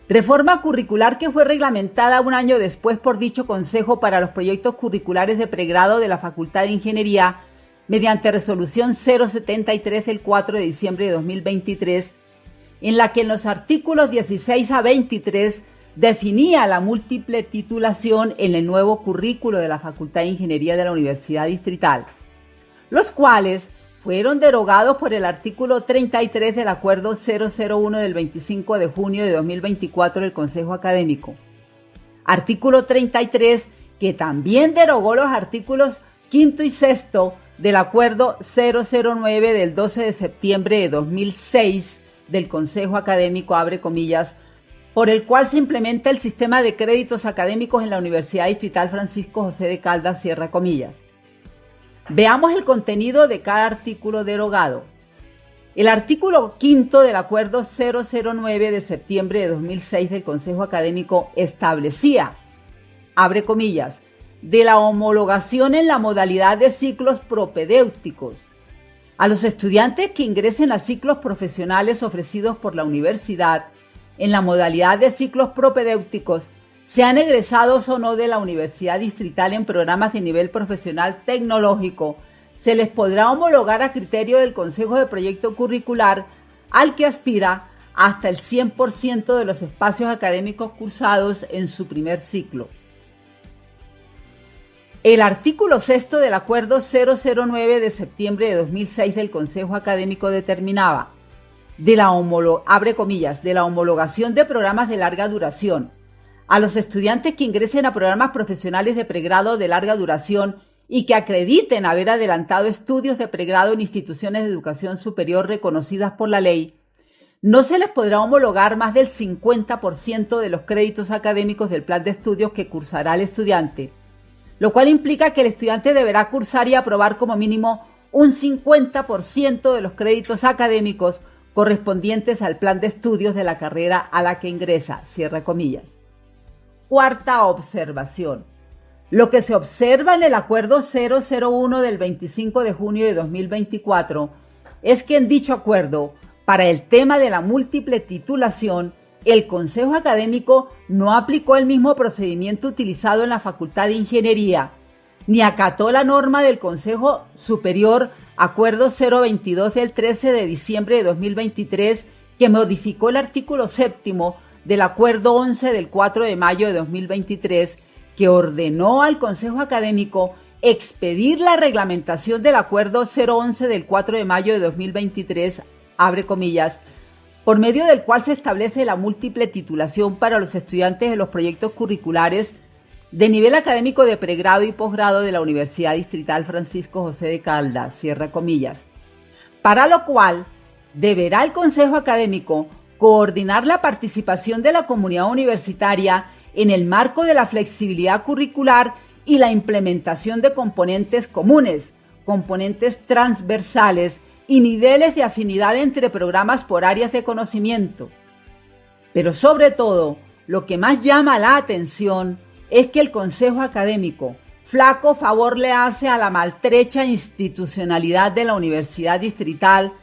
Reforma curricular que fue reglamentada un año después por dicho Consejo para los proyectos curriculares de pregrado de la Facultad de Ingeniería mediante resolución 073 del 4 de diciembre de 2023, en la que en los artículos 16 a 23 definía la múltiple titulación en el nuevo currículo de la Facultad de Ingeniería de la Universidad Distrital, los cuales fueron derogados por el artículo 33 del Acuerdo 001 del 25 de junio de 2024 del Consejo Académico. Artículo 33 que también derogó los artículos 5 y 6 del Acuerdo 009 del 12 de septiembre de 2006 del Consejo Académico, abre comillas, por el cual se implementa el sistema de créditos académicos en la Universidad Distrital Francisco José de Caldas, cierra comillas. Veamos el contenido de cada artículo derogado. El artículo 5 del Acuerdo 009 de septiembre de 2006 del Consejo Académico establecía, abre comillas, de la homologación en la modalidad de ciclos propedéuticos. A los estudiantes que ingresen a ciclos profesionales ofrecidos por la universidad en la modalidad de ciclos propedéuticos, sean egresados o no de la Universidad Distrital en programas de nivel profesional tecnológico, se les podrá homologar a criterio del Consejo de Proyecto Curricular al que aspira hasta el 100% de los espacios académicos cursados en su primer ciclo. El artículo 6 del Acuerdo 009 de septiembre de 2006 del Consejo Académico determinaba abre comillas, de la homologación de programas de larga duración. A los estudiantes que ingresen a programas profesionales de pregrado de larga duración y que acrediten haber adelantado estudios de pregrado en instituciones de educación superior reconocidas por la ley, no se les podrá homologar más del 50% de los créditos académicos del plan de estudios que cursará el estudiante, lo cual implica que el estudiante deberá cursar y aprobar como mínimo un 50% de los créditos académicos correspondientes al plan de estudios de la carrera a la que ingresa, cierra comillas. Cuarta observación. Lo que se observa en el Acuerdo 001 del 25 de junio de 2024 es que en dicho acuerdo, para el tema de la múltiple titulación, el Consejo Académico no aplicó el mismo procedimiento utilizado en la Facultad de Ingeniería, ni acató la norma del Consejo Superior Acuerdo 022 del 13 de diciembre de 2023, que modificó el artículo 7º del Acuerdo 11 del 4 de mayo de 2023, que ordenó al Consejo Académico expedir la reglamentación del Acuerdo 011 del 4 de mayo de 2023, abre comillas, por medio del cual se establece la múltiple titulación para los estudiantes de los proyectos curriculares de nivel académico de pregrado y posgrado de la Universidad Distrital Francisco José de Caldas, cierra comillas, para lo cual deberá el Consejo Académico coordinar la participación de la comunidad universitaria en el marco de la flexibilidad curricular y la implementación de componentes comunes, componentes transversales y niveles de afinidad entre programas por áreas de conocimiento. Pero sobre todo, lo que más llama la atención es que el Consejo Académico flaco favor le hace a la maltrecha institucionalidad de la Universidad Distrital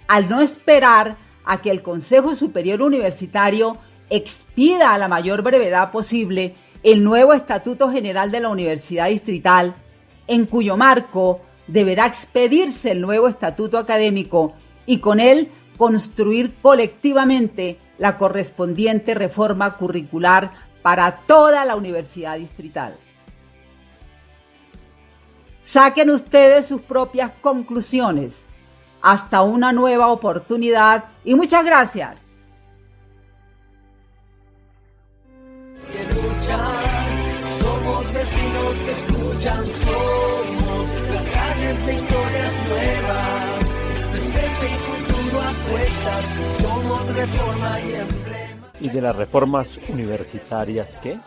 al no esperar a que el Consejo Superior Universitario expida a la mayor brevedad posible el nuevo Estatuto General de la Universidad Distrital, en cuyo marco deberá expedirse el nuevo Estatuto Académico y con él construir colectivamente la correspondiente reforma curricular para toda la Universidad Distrital. Saquen ustedes sus propias conclusiones. Hasta una nueva oportunidad y muchas gracias. Que luchan, somos vecinos que escuchan, somos las calles de historias nuevas, presente y futuro apuestas, somos reforma y emblema. ¿Y de las reformas universitarias qué?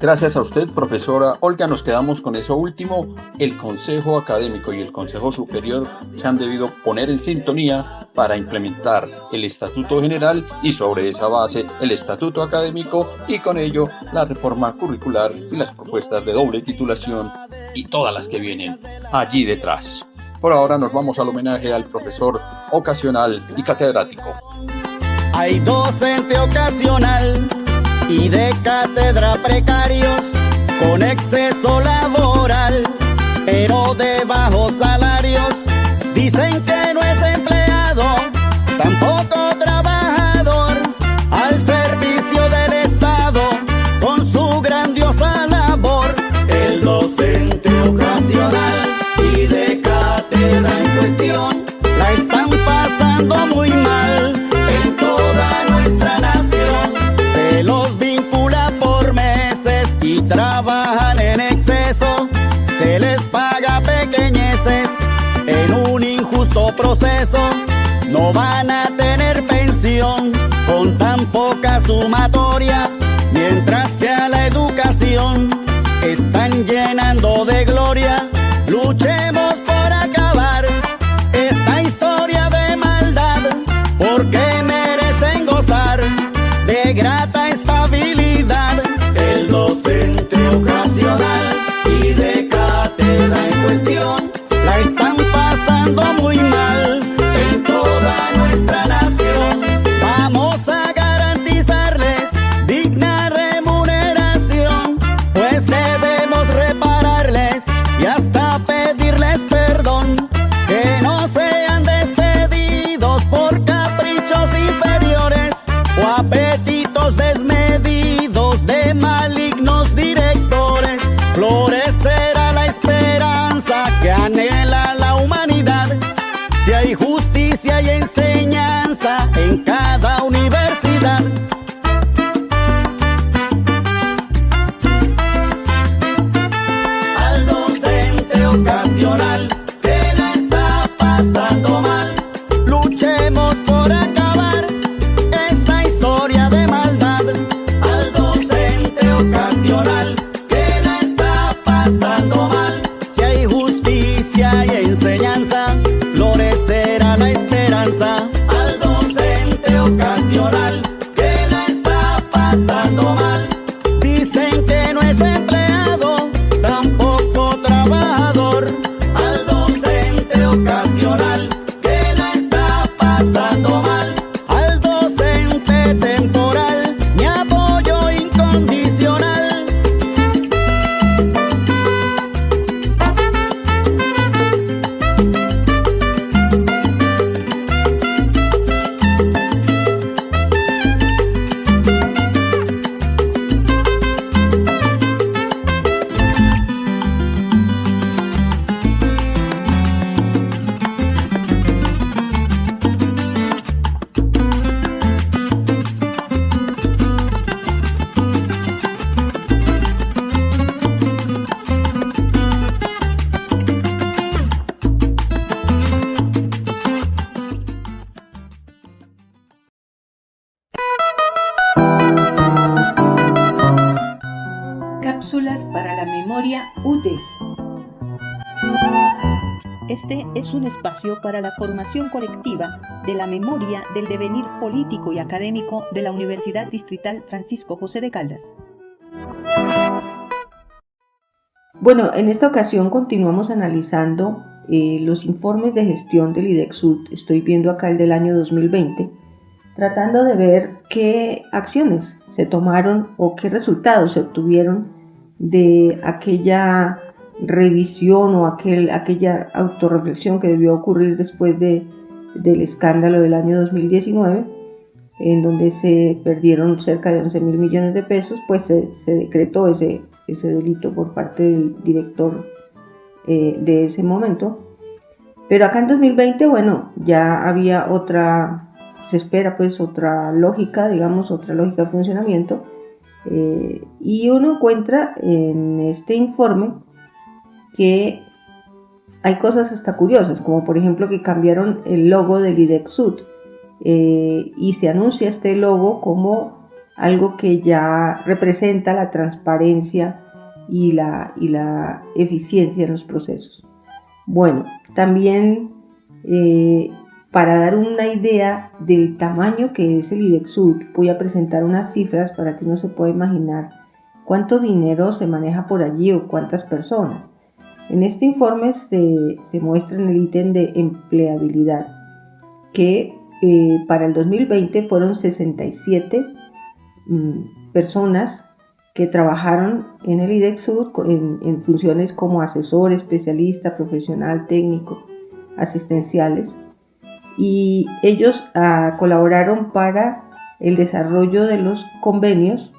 Gracias a usted, profesora Olga. Nos quedamos con eso último. El Consejo Académico y el Consejo Superior se han debido poner en sintonía para implementar el Estatuto General y sobre esa base el Estatuto Académico y con ello la reforma curricular y las propuestas de doble titulación y todas las que vienen allí detrás. Por ahora nos vamos al homenaje al profesor ocasional y catedrático. Hay docente ocasional y de cátedra precarios con exceso laboral, pero de bajos salarios. Dicen que no es empleado, tampoco trabajador, al servicio del Estado con su grandiosa labor. El docente ocasional y de cátedra en cuestión la están pasando muy mal en toda nuestra nación. Se los vincula por meses y trabajan en exceso. Se les paga pequeñeces en un injusto proceso. No van a tener pensión con tan poca sumatoria, mientras que a la educación están llenando de gloria. Luchemos por acabar esta historia de maldad, porque merecen gozar de grata estabilidad. El docente ocasional y de cátedra en cuestión la están pasando muy mal en toda nuestra nación. Vamos a garantizarles digna remuneración, pues ocasional que la está pasando mal. Al docente temporal, mi apoyo incondicional. Cápsulas para la memoria UD. Este es un espacio para la formación colectiva de la memoria del devenir político y académico de la Universidad Distrital Francisco José de Caldas. Bueno, en esta ocasión continuamos analizando los informes de gestión del IDEXUD. Estoy viendo acá el del año 2020, tratando de ver qué acciones se tomaron o qué resultados se obtuvieron de aquella revisión o aquella autorreflexión que debió ocurrir después del escándalo del año 2019, en donde se perdieron cerca de 11.000 millones de pesos. Pues se decretó ese delito por parte del director de ese momento. Pero acá en 2020, bueno, ya había se espera pues otra lógica, digamos, otra lógica de funcionamiento, y uno encuentra en este informe que hay cosas hasta curiosas, como por ejemplo que cambiaron el logo del IDEXUD, y se anuncia este logo como algo que ya representa la transparencia y la eficiencia en los procesos. Bueno, también para dar una idea del tamaño que es el IDEXUD, voy a presentar unas cifras para que uno se pueda imaginar cuánto dinero se maneja por allí o cuántas personas. En este informe se muestra en el ítem de empleabilidad que para el 2020 fueron 67 personas que trabajaron en el IDEXUD en funciones como asesor, especialista, profesional, técnico, asistenciales, y ellos colaboraron para el desarrollo de los convenios,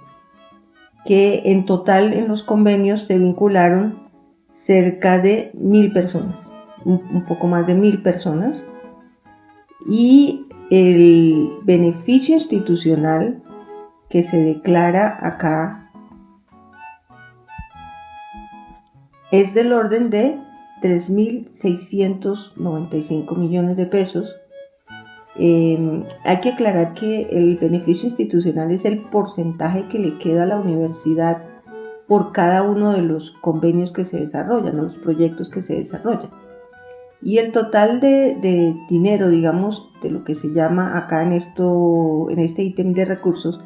que en total en los convenios se vincularon cerca de 1.000 personas, un poco más de 1.000 personas, y el beneficio institucional que se declara acá es del orden de 3.695 millones de pesos. Hay que aclarar que el beneficio institucional es el porcentaje que le queda a la universidad por cada uno de los convenios que se desarrollan, los proyectos que se desarrollan. Y el total de dinero, digamos, de lo que se llama acá en este ítem de recursos,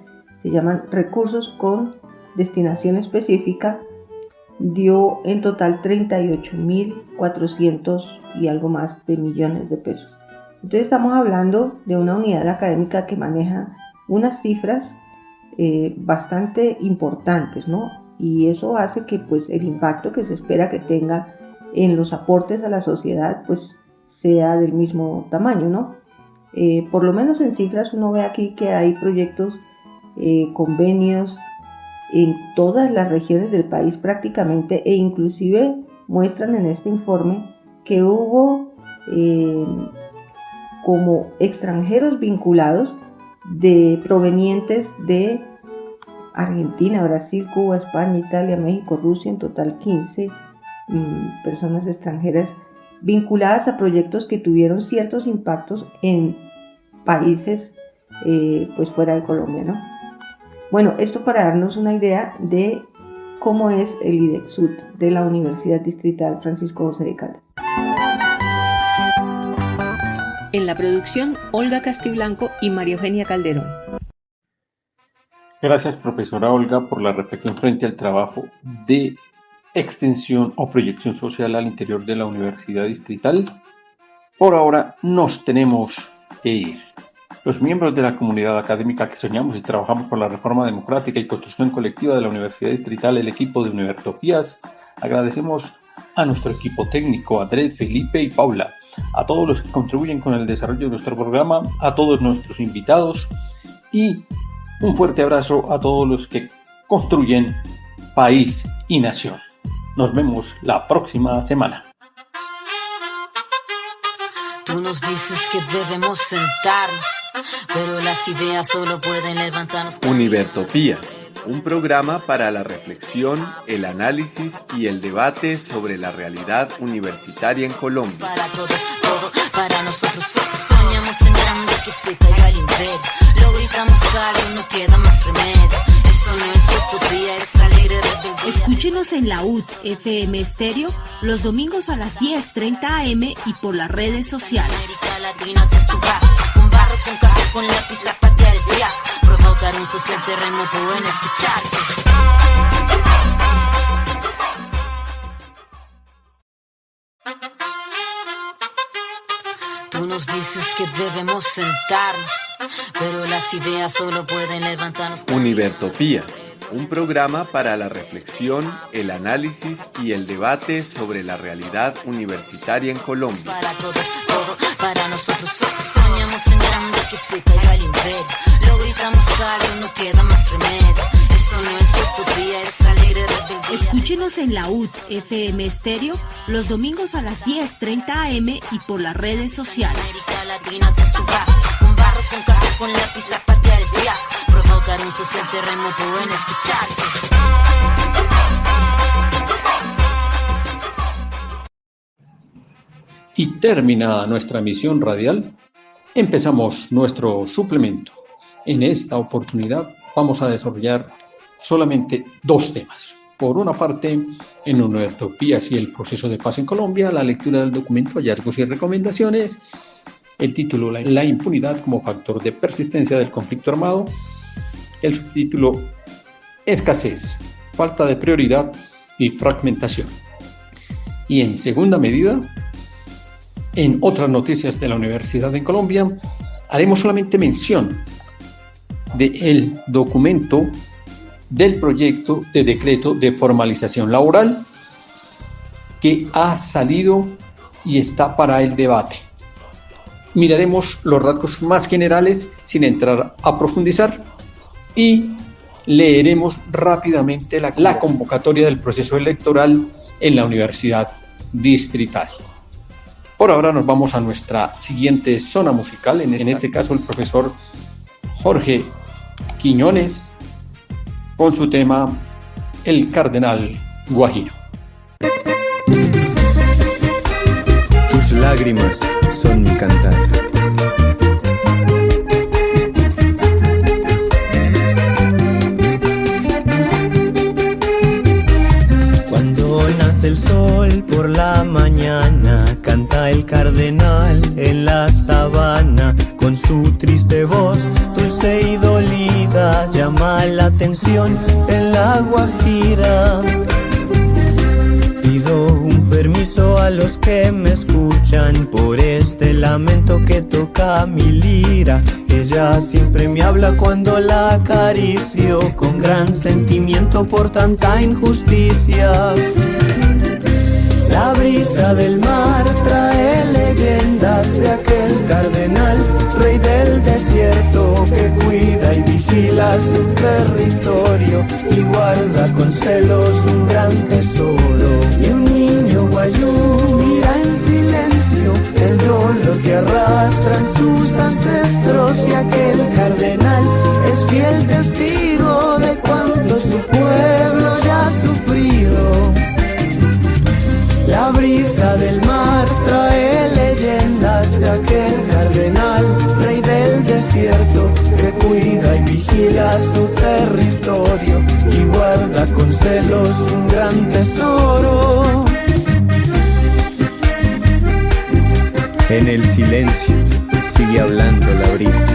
se llaman recursos con destinación específica, dio en total 38.400 y algo más de millones de pesos. Entonces estamos hablando de una unidad académica que maneja unas cifras bastante importantes, ¿no? Y eso hace que pues el impacto que se espera que tenga en los aportes a la sociedad pues sea del mismo tamaño, ¿no? Por lo menos en cifras uno ve aquí que hay proyectos, convenios en todas las regiones del país prácticamente, e inclusive muestran en este informe que hubo como extranjeros vinculados provenientes de Argentina, Brasil, Cuba, España, Italia, México, Rusia, en total 15 personas extranjeras vinculadas a proyectos que tuvieron ciertos impactos en países pues fuera de Colombia, ¿no? Bueno, esto para darnos una idea de cómo es el IDEXUD de la Universidad Distrital Francisco José de Caldas. En la producción, Olga Castiblanco y María Eugenia Calderón. Gracias, profesora Olga, por la reflexión frente al trabajo de extensión o proyección social al interior de la Universidad Distrital. Por ahora nos tenemos que ir. Los miembros de la comunidad académica que soñamos y trabajamos por la reforma democrática y construcción colectiva de la Universidad Distrital, el equipo de Univertopías, agradecemos a nuestro equipo técnico, Andrés, Felipe y Paula, a todos los que contribuyen con el desarrollo de nuestro programa, a todos nuestros invitados y un fuerte abrazo a todos los que construyen país y nación. Nos vemos la próxima semana. Tú nos dices que debemos sentarnos, pero las ideas solo pueden levantarnos. Univertopías, un programa para la reflexión, el análisis y el debate sobre la realidad universitaria en Colombia. Para todos, todo para nosotros. Soñamos en grande que se caiga el imperio. Lo gritamos algo, no queda más remedio. Esto no es utopía, es alegre rebeldía. Escúchenos en la UD FM Estéreo los domingos a las 10:30 am y por las redes sociales. América Latina se suba, con barro, con casco, con lápiz a patear el fiasco. Provocar un social terremoto en este charco. Tú nos dices que debemos sentarnos, pero las ideas solo pueden levantarnos. Univertopías, un programa para la reflexión, el análisis y el debate sobre la realidad universitaria en Colombia. Para todos, todo para nosotros. Soñamos en grande que se caiga el imperio. Lo gritamos algo, no queda más remedio. Esto no es utopía, es alegre rebeldía. Escúchenos en la UD FM Estéreo los domingos a las 10:30 am y por las redes sociales. América Latina se suba, con barro, con casco, con lápiz a patear el fiasco. Provocar un social terremoto en este charco. Y terminada nuestra emisión radial, empezamos nuestro suplemento. En esta oportunidad vamos a desarrollar solamente dos temas. Por una parte, en Univertopías y el proceso de paz en Colombia, la lectura del documento, hallazgos y recomendaciones. El título, la impunidad como factor de persistencia del conflicto armado. El subtítulo, escasez, falta de prioridad y fragmentación. Y en segunda medida, en otras noticias de la Universidad en Colombia, haremos solamente mención del documento del proyecto de decreto de formalización laboral que ha salido y está para el debate. Miraremos los rasgos más generales sin entrar a profundizar y leeremos rápidamente la convocatoria del proceso electoral en la Universidad Distrital. Por ahora nos vamos a nuestra siguiente zona musical, en este caso el profesor Jorge Quiñones con su tema El Cardenal Guajiro. Tus lágrimas son mi cantar. Cuando nace el sol por la mañana, canta el cardenal en la sabana. Con su triste voz, dulce y dolida, llama la atención en la Guajira. Pido un permiso a los que me escuchan por este lamento que toca mi lira. Ella siempre me habla cuando la acaricio, con gran sentimiento por tanta injusticia. La brisa del mar trae leyendas de aquel cardenal, rey del desierto, que cuida y vigila su territorio y guarda con celos un gran tesoro. Y un niño guayú mira en silencio el dolor que arrastran sus ancestros, y aquel cardenal es fiel testigo de cuánto su pueblo ya ha sufrido. La brisa del mar trae leyendas de aquel cardenal, rey del desierto, que cuida y vigila su territorio y guarda con celos un gran tesoro. En el silencio sigue hablando la brisa.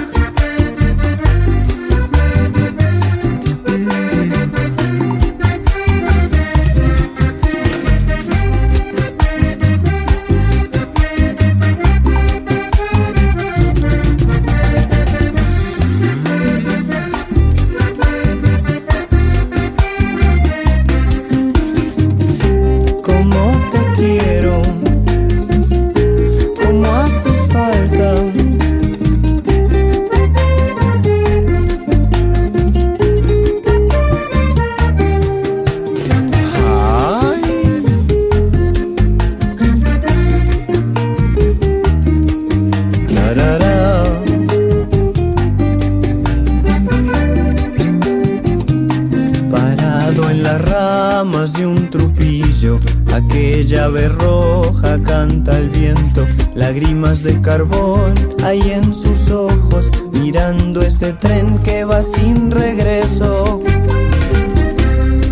canta el viento, lágrimas de carbón hay en sus ojos, mirando ese tren que va sin regreso.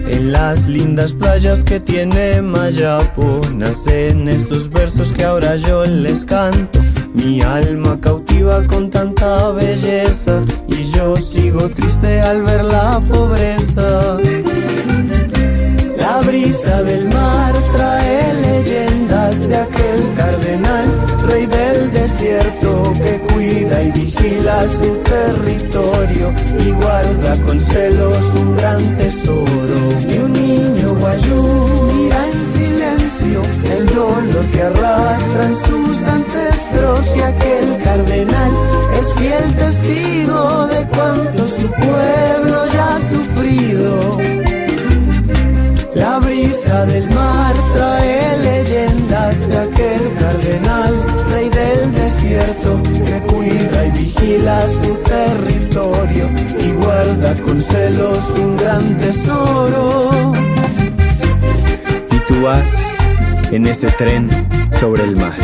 En las lindas playas que tiene Mayapo nacen estos versos que ahora yo les canto. Mi alma cautiva con tanta belleza y yo sigo triste al ver la pobreza. La brisa del mar trae leyendas de aquel cardenal, rey del desierto que cuida y vigila su territorio y guarda con celos un gran tesoro. Y un niño guayú mira en silencio el dolor que arrastran sus ancestros, y aquel cardenal es fiel testigo de cuánto su pueblo ya ha sufrido. La brisa del mar trae leyendas de aquel cardenal, rey del desierto que cuida y vigila su territorio y guarda con celos un gran tesoro. Y tú vas en ese tren sobre el mar.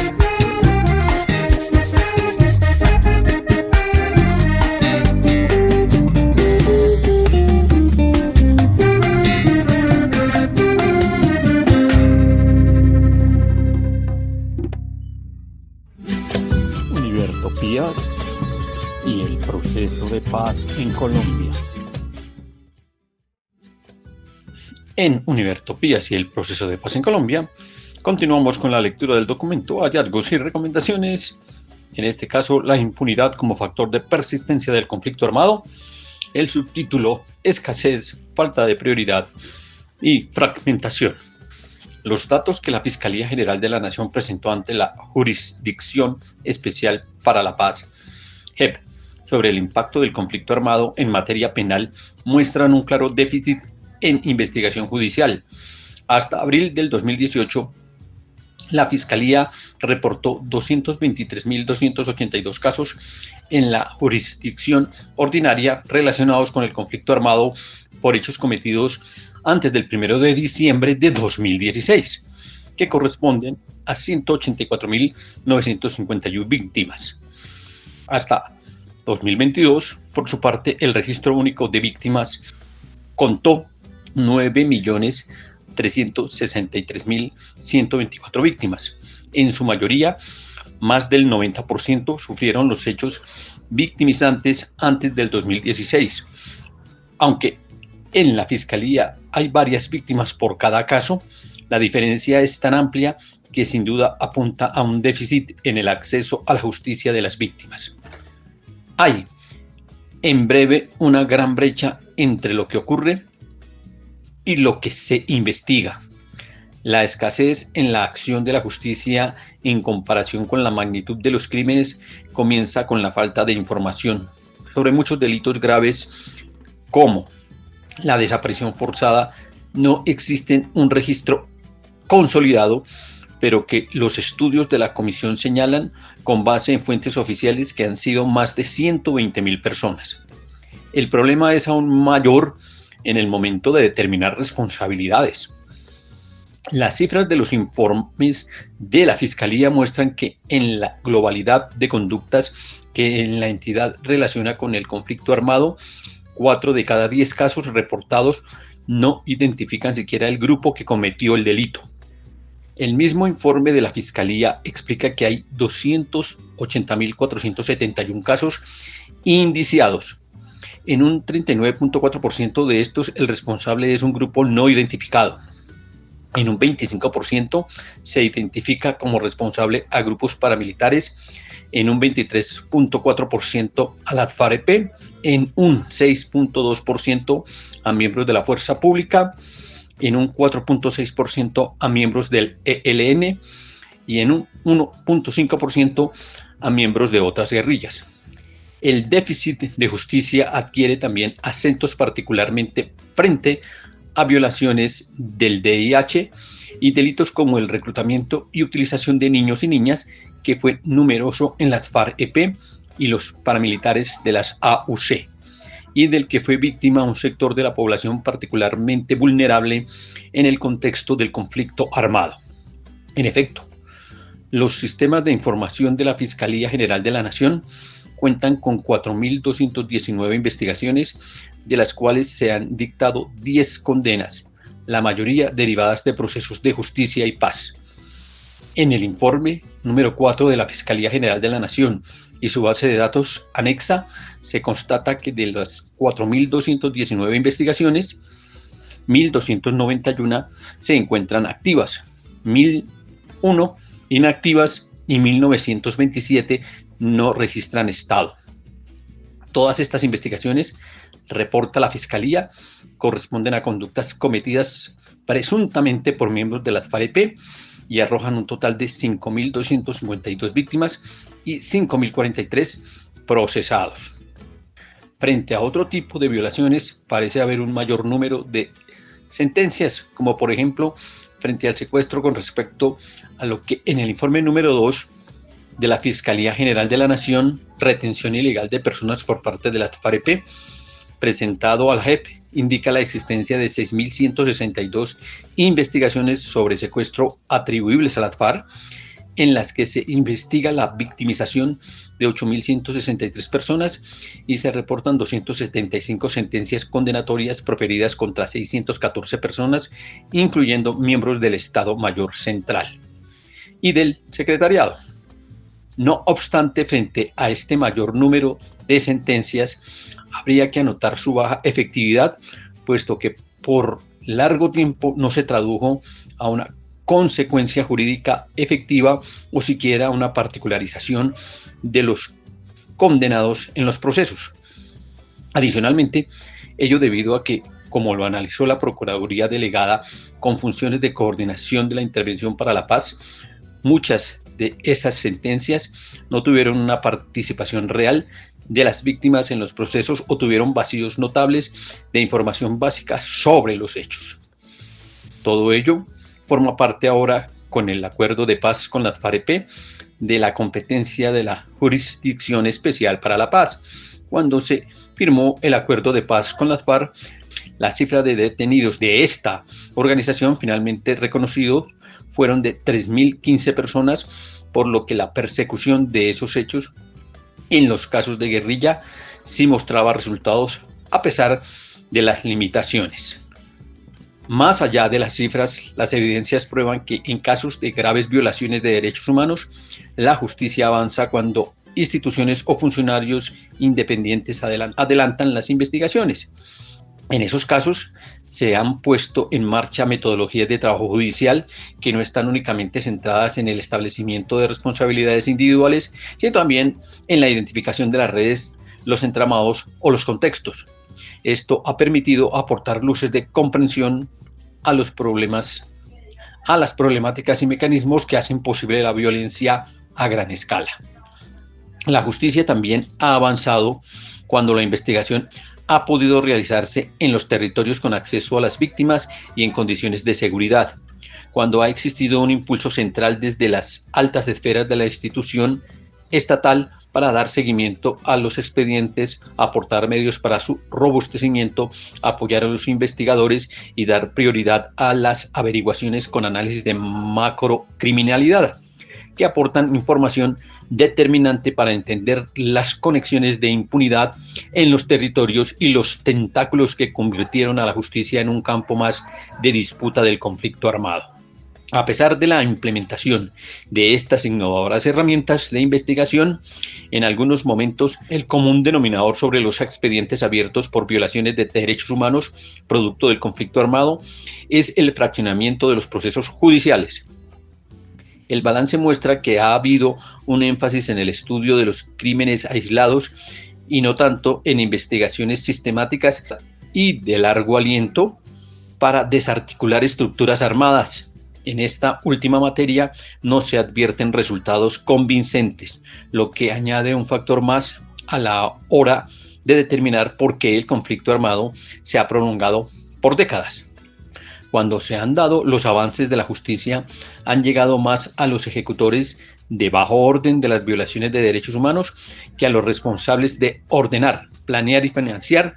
Y el proceso de paz en Colombia. En Univertopías y el proceso de paz en Colombia, continuamos con la lectura del documento Hallazgos y recomendaciones. En este caso, la impunidad como factor de persistencia del conflicto armado. El subtítulo: escasez, falta de prioridad y fragmentación. Los datos que la Fiscalía General de la Nación presentó ante la Jurisdicción Especial para la Paz, JEP, sobre el impacto del conflicto armado en materia penal muestran un claro déficit en investigación judicial. Hasta abril del 2018, la Fiscalía reportó 223.282 casos en la jurisdicción ordinaria relacionados con el conflicto armado por hechos cometidos antes del 1 de diciembre de 2016, que corresponden a 184.951 víctimas. Hasta 2022, por su parte, el registro único de víctimas contó 9.363.124 víctimas. En su mayoría, más del 90% sufrieron los hechos victimizantes antes del 2016. Aunque en la Fiscalía hay varias víctimas por cada caso, la diferencia es tan amplia que sin duda apunta a un déficit en el acceso a la justicia de las víctimas. Hay, en breve, una gran brecha entre lo que ocurre y lo que se investiga. La escasez en la acción de la justicia en comparación con la magnitud de los crímenes comienza con la falta de información sobre muchos delitos graves como la desaparición forzada. No existe un registro consolidado, pero que los estudios de la comisión señalan con base en fuentes oficiales que han sido más de 120.000 personas. El problema es aún mayor en el momento de determinar responsabilidades. Las cifras de los informes de la Fiscalía muestran que en la globalidad de conductas que en la entidad relaciona con el conflicto armado, 4 de cada 10 casos reportados no identifican siquiera el grupo que cometió el delito. El mismo informe de la Fiscalía explica que hay 280.471 casos indiciados. En un 39.4% de estos, el responsable es un grupo no identificado. En un 25% se identifica como responsable a grupos paramilitares, en un 23.4% a las FAREP, en un 6.2% a miembros de la fuerza pública, en un 4.6% a miembros del ELN y en un 1.5% a miembros de otras guerrillas. El déficit de justicia adquiere también acentos particularmente frente a violaciones del DIH y delitos como el reclutamiento y utilización de niños y niñas, que fue numeroso en las FAREP y los paramilitares de las AUC, y del que fue víctima un sector de la población particularmente vulnerable en el contexto del conflicto armado. En efecto, Los sistemas de información de la Fiscalía General de la Nación cuentan con 4.219 investigaciones, de las cuales se han dictado 10 condenas, la mayoría derivadas de procesos de justicia y paz. En el informe número 4 de la Fiscalía General de la Nación y su base de datos anexa, se constata que de las 4.219 investigaciones, 1.291 se encuentran activas, 1.001 inactivas y 1.927 no registran estado. Todas estas investigaciones, reporta la Fiscalía, corresponden a conductas cometidas presuntamente por miembros de las FAREP y arrojan un total de 5.252 víctimas y 5.043 procesados. Frente a otro tipo de violaciones, parece haber un mayor número de sentencias, como por ejemplo frente al secuestro, con respecto a lo que en el informe número 2 de la Fiscalía General de la Nación, retención ilegal de personas por parte de la FAREP, presentado a la JEP, indica la existencia de 6.162 investigaciones sobre secuestro atribuibles a las FARC, en las que se investiga la victimización de 8.163 personas y se reportan 275 sentencias condenatorias proferidas contra 614 personas, incluyendo miembros del Estado Mayor Central y del Secretariado. No obstante, frente a este mayor número de sentencias, habría que anotar su baja efectividad, puesto que por largo tiempo no se tradujo a una consecuencia jurídica efectiva o siquiera una particularización de los condenados en los procesos. Adicionalmente, ello debido a que, como lo analizó la Procuraduría Delegada con funciones de coordinación de la Intervención para la Paz, muchas de esas sentencias no tuvieron una participación real de las víctimas en los procesos o tuvieron vacíos notables de información básica sobre los hechos. Todo ello forma parte ahora, con el acuerdo de paz con las FAREP, de la competencia de la Jurisdicción Especial para la Paz. Cuando se firmó el acuerdo de paz con las FARC, la cifra de detenidos de esta organización finalmente reconocidos fueron de 3.015 personas, por lo que la persecución de esos hechos en los casos de guerrilla sí mostraba resultados a pesar de las limitaciones. Más allá de las cifras, las evidencias prueban que en casos de graves violaciones de derechos humanos, la justicia avanza cuando instituciones o funcionarios independientes adelantan las investigaciones. En esos casos, se han puesto en marcha metodologías de trabajo judicial que no están únicamente centradas en el establecimiento de responsabilidades individuales, sino también en la identificación de las redes, los entramados o los contextos. Esto ha permitido aportar luces de comprensión a los problemas, a las problemáticas y mecanismos que hacen posible la violencia a gran escala. La justicia también ha avanzado cuando la investigación ha podido realizarse en los territorios con acceso a las víctimas y en condiciones de seguridad, cuando ha existido un impulso central desde las altas esferas de la institución estatal para dar seguimiento a los expedientes, aportar medios para su robustecimiento, apoyar a los investigadores y dar prioridad a las averiguaciones con análisis de macrocriminalidad, que aportan información determinante para entender las conexiones de impunidad en los territorios y los tentáculos que convirtieron a la justicia en un campo más de disputa del conflicto armado. A pesar de la implementación de estas innovadoras herramientas de investigación, en algunos momentos el común denominador sobre los expedientes abiertos por violaciones de derechos humanos producto del conflicto armado es el fraccionamiento de los procesos judiciales. El balance muestra que ha habido un énfasis en el estudio de los crímenes aislados y no tanto en investigaciones sistemáticas y de largo aliento para desarticular estructuras armadas. En esta última materia no se advierten resultados convincentes, lo que añade un factor más a la hora de determinar por qué el conflicto armado se ha prolongado por décadas. Cuando se han dado los avances de la justicia, han llegado más a los ejecutores de bajo orden de las violaciones de derechos humanos que a los responsables de ordenar, planear y financiar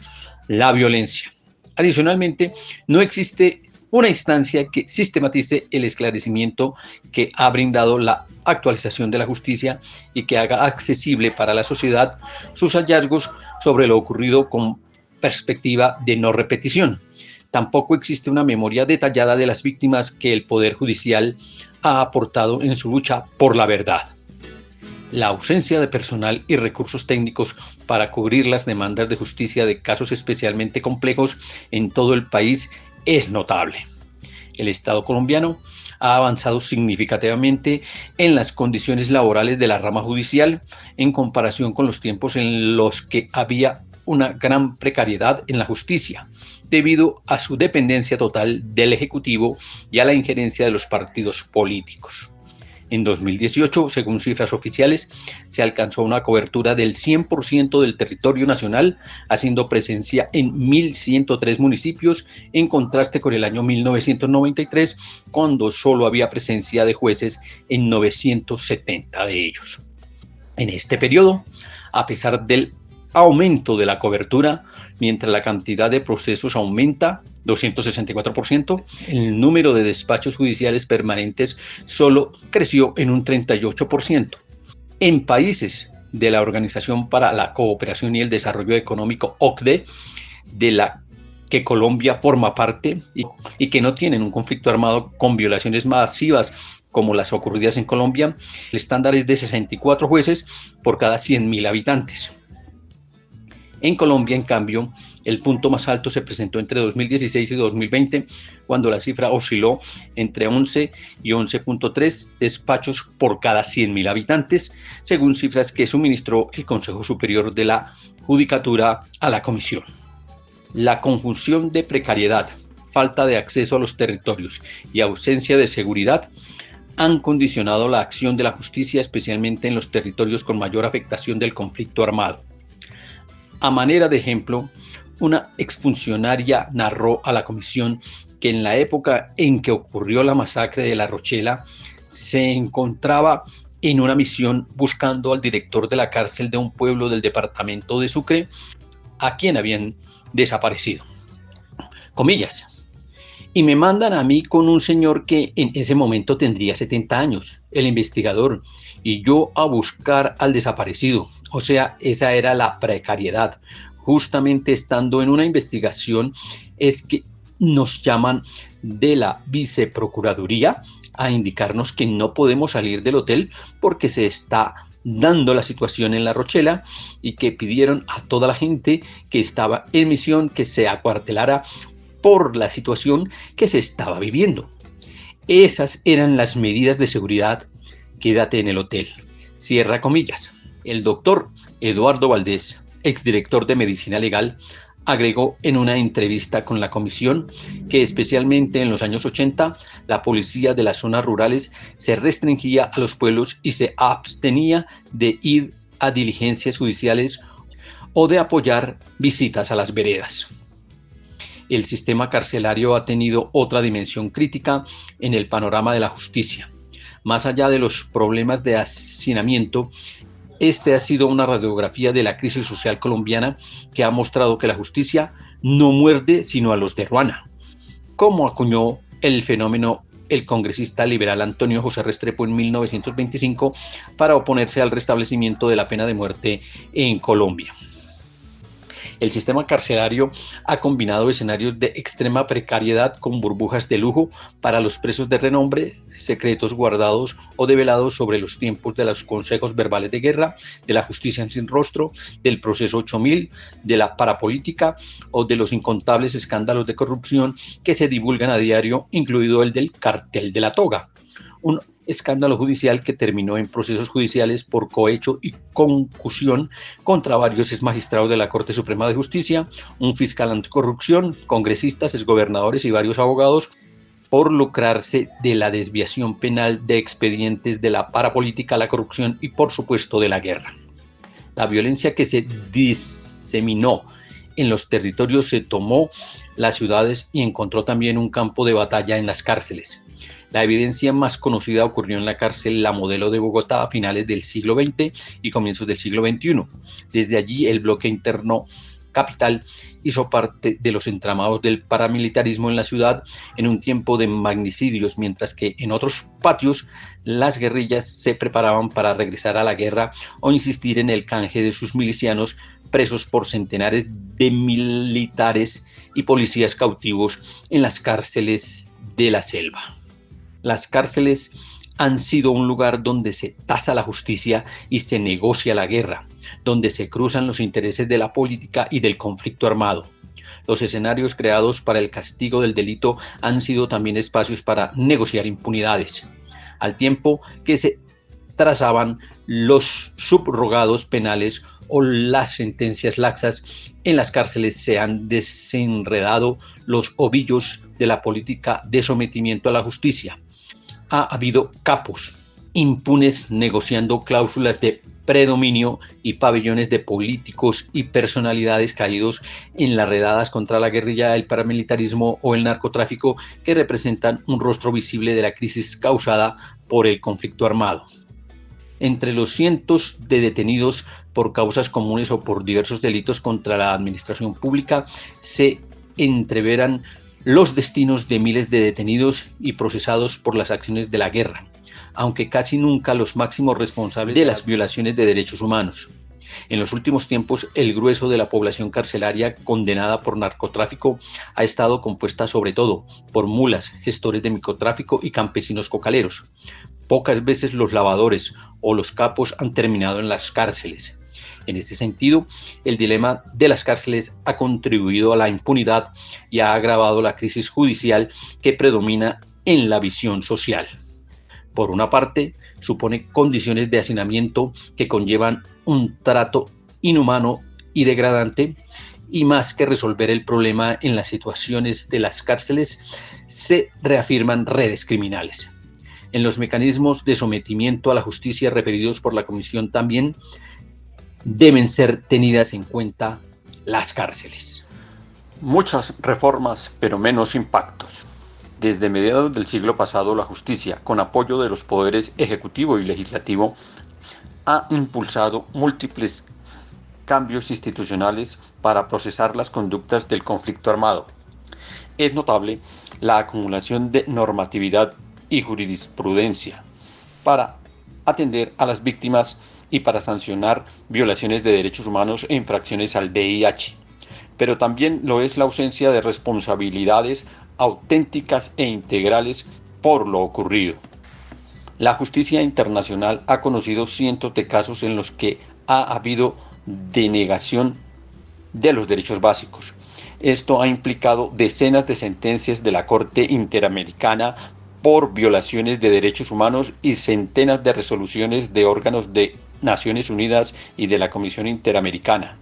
la violencia. Adicionalmente, no existe una instancia que sistematice el esclarecimiento que ha brindado la actualización de la justicia y que haga accesible para la sociedad sus hallazgos sobre lo ocurrido con perspectiva de no repetición. Tampoco existe una memoria detallada de las víctimas que el Poder Judicial ha aportado en su lucha por la verdad. La ausencia de personal y recursos técnicos para cubrir las demandas de justicia de casos especialmente complejos en todo el país es notable. El Estado colombiano ha avanzado significativamente en las condiciones laborales de la rama judicial en comparación con los tiempos en los que había una gran precariedad en la justicia, debido a su dependencia total del Ejecutivo y a la injerencia de los partidos políticos. En 2018, según cifras oficiales, se alcanzó una cobertura del 100% del territorio nacional, haciendo presencia en 1.103 municipios, en contraste con el año 1993, cuando solo había presencia de jueces en 970 de ellos. En este periodo, a pesar del aumento de la cobertura, mientras la cantidad de procesos aumenta 264%, el número de despachos judiciales permanentes solo creció en un 38%. En países de la Organización para la Cooperación y el Desarrollo Económico, OCDE, de la que Colombia forma parte y que no tienen un conflicto armado con violaciones masivas como las ocurridas en Colombia, el estándar es de 64 jueces por cada 100.000 habitantes. En Colombia, en cambio, el punto más alto se presentó entre 2016 y 2020, cuando la cifra osciló entre 11 y 11.3 despachos por cada 100.000 habitantes, según cifras que suministró el Consejo Superior de la Judicatura a la Comisión. La conjunción de precariedad, falta de acceso a los territorios y ausencia de seguridad han condicionado la acción de la justicia, especialmente en los territorios con mayor afectación del conflicto armado. A manera de ejemplo, una exfuncionaria narró a la comisión que en la época en que ocurrió la masacre de La Rochela, se encontraba en una misión buscando al director de la cárcel de un pueblo del departamento de Sucre, a quien habían desaparecido. Comillas. Y me mandan a mí con un señor que en ese momento tendría 70 años, el investigador, y yo a buscar al desaparecido. O sea, esa era la precariedad. Justamente estando en una investigación es que nos llaman de la viceprocuraduría a indicarnos que no podemos salir del hotel porque se está dando la situación en La Rochela y que pidieron a toda la gente que estaba en misión que se acuartelara por la situación que se estaba viviendo. Esas eran las medidas de seguridad. Quédate en el hotel. Cierra comillas. El doctor Eduardo Valdés, exdirector de Medicina Legal, agregó en una entrevista con la comisión que especialmente en los años 80 la policía de las zonas rurales se restringía a los pueblos y se abstenía de ir a diligencias judiciales o de apoyar visitas a las veredas. El sistema carcelario ha tenido otra dimensión crítica en el panorama de la justicia. Más allá de los problemas de hacinamiento, este ha sido una radiografía de la crisis social colombiana que ha mostrado que la justicia no muerde sino a los de ruana. Como acuñó el fenómeno el congresista liberal Antonio José Restrepo en 1925 para oponerse al restablecimiento de la pena de muerte en Colombia. El sistema carcelario ha combinado escenarios de extrema precariedad con burbujas de lujo para los presos de renombre, secretos guardados o develados sobre los tiempos de los consejos verbales de guerra, de la justicia sin rostro, del proceso 8000, de la parapolítica o de los incontables escándalos de corrupción que se divulgan a diario, incluido el del cartel de la toga. Un escándalo judicial que terminó en procesos judiciales por cohecho y concusión contra varios exmagistrados de la Corte Suprema de Justicia, un fiscal anticorrupción, congresistas, exgobernadores y varios abogados por lucrarse de la desviación penal de expedientes de la parapolítica, la corrupción y por supuesto de la guerra. La violencia que se diseminó en los territorios se tomó las ciudades y encontró también un campo de batalla en las cárceles. La evidencia más conocida ocurrió en la cárcel La Modelo de Bogotá a finales del siglo XX y comienzos del siglo XXI. Desde allí el bloque interno capital, hizo parte de los entramados del paramilitarismo en la ciudad en un tiempo de magnicidios, mientras que en otros patios las guerrillas se preparaban para regresar a la guerra o insistir en el canje de sus milicianos presos por centenares de militares y policías cautivos en las cárceles de la selva. Las cárceles han sido un lugar donde se tasa la justicia y se negocia la guerra, donde se cruzan los intereses de la política y del conflicto armado. Los escenarios creados para el castigo del delito han sido también espacios para negociar impunidades, al tiempo que se trazaban los subrogados penales o las sentencias laxas. En las cárceles se han desenredado los ovillos de la política de sometimiento a la justicia. Ha habido capos impunes negociando cláusulas de predominio y pabellones de políticos y personalidades caídos en las redadas contra la guerrilla, el paramilitarismo o el narcotráfico, que representan un rostro visible de la crisis causada por el conflicto armado. Entre los cientos de detenidos por causas comunes o por diversos delitos contra la administración pública se entreveran los destinos de miles de detenidos y procesados por las acciones de la guerra, aunque casi nunca los máximos responsables de las violaciones de derechos humanos. En los últimos tiempos, el grueso de la población carcelaria condenada por narcotráfico ha estado compuesta sobre todo por mulas, gestores de microtráfico y campesinos cocaleros. Pocas veces los lavadores o los capos han terminado en las cárceles. En ese sentido, el dilema de las cárceles ha contribuido a la impunidad y ha agravado la crisis judicial que predomina en la visión social. Por una parte, supone condiciones de hacinamiento que conllevan un trato inhumano y degradante, y más que resolver el problema en las situaciones de las cárceles, se reafirman redes criminales. En los mecanismos de sometimiento a la justicia referidos por la Comisión también deben ser tenidas en cuenta las cárceles. Muchas reformas, pero menos impactos. Desde mediados del siglo pasado, la justicia, con apoyo de los poderes ejecutivo y legislativo, ha impulsado múltiples cambios institucionales para procesar las conductas del conflicto armado. Es notable la acumulación de normatividad y jurisprudencia para atender a las víctimas y para sancionar violaciones de derechos humanos e infracciones al VIH. Pero también lo es la ausencia de responsabilidades auténticas e integrales por lo ocurrido. La justicia internacional ha conocido cientos de casos en los que ha habido denegación de los derechos básicos. Esto ha implicado decenas de sentencias de la Corte Interamericana por violaciones de derechos humanos y centenas de resoluciones de órganos de Naciones Unidas y de la Comisión Interamericana.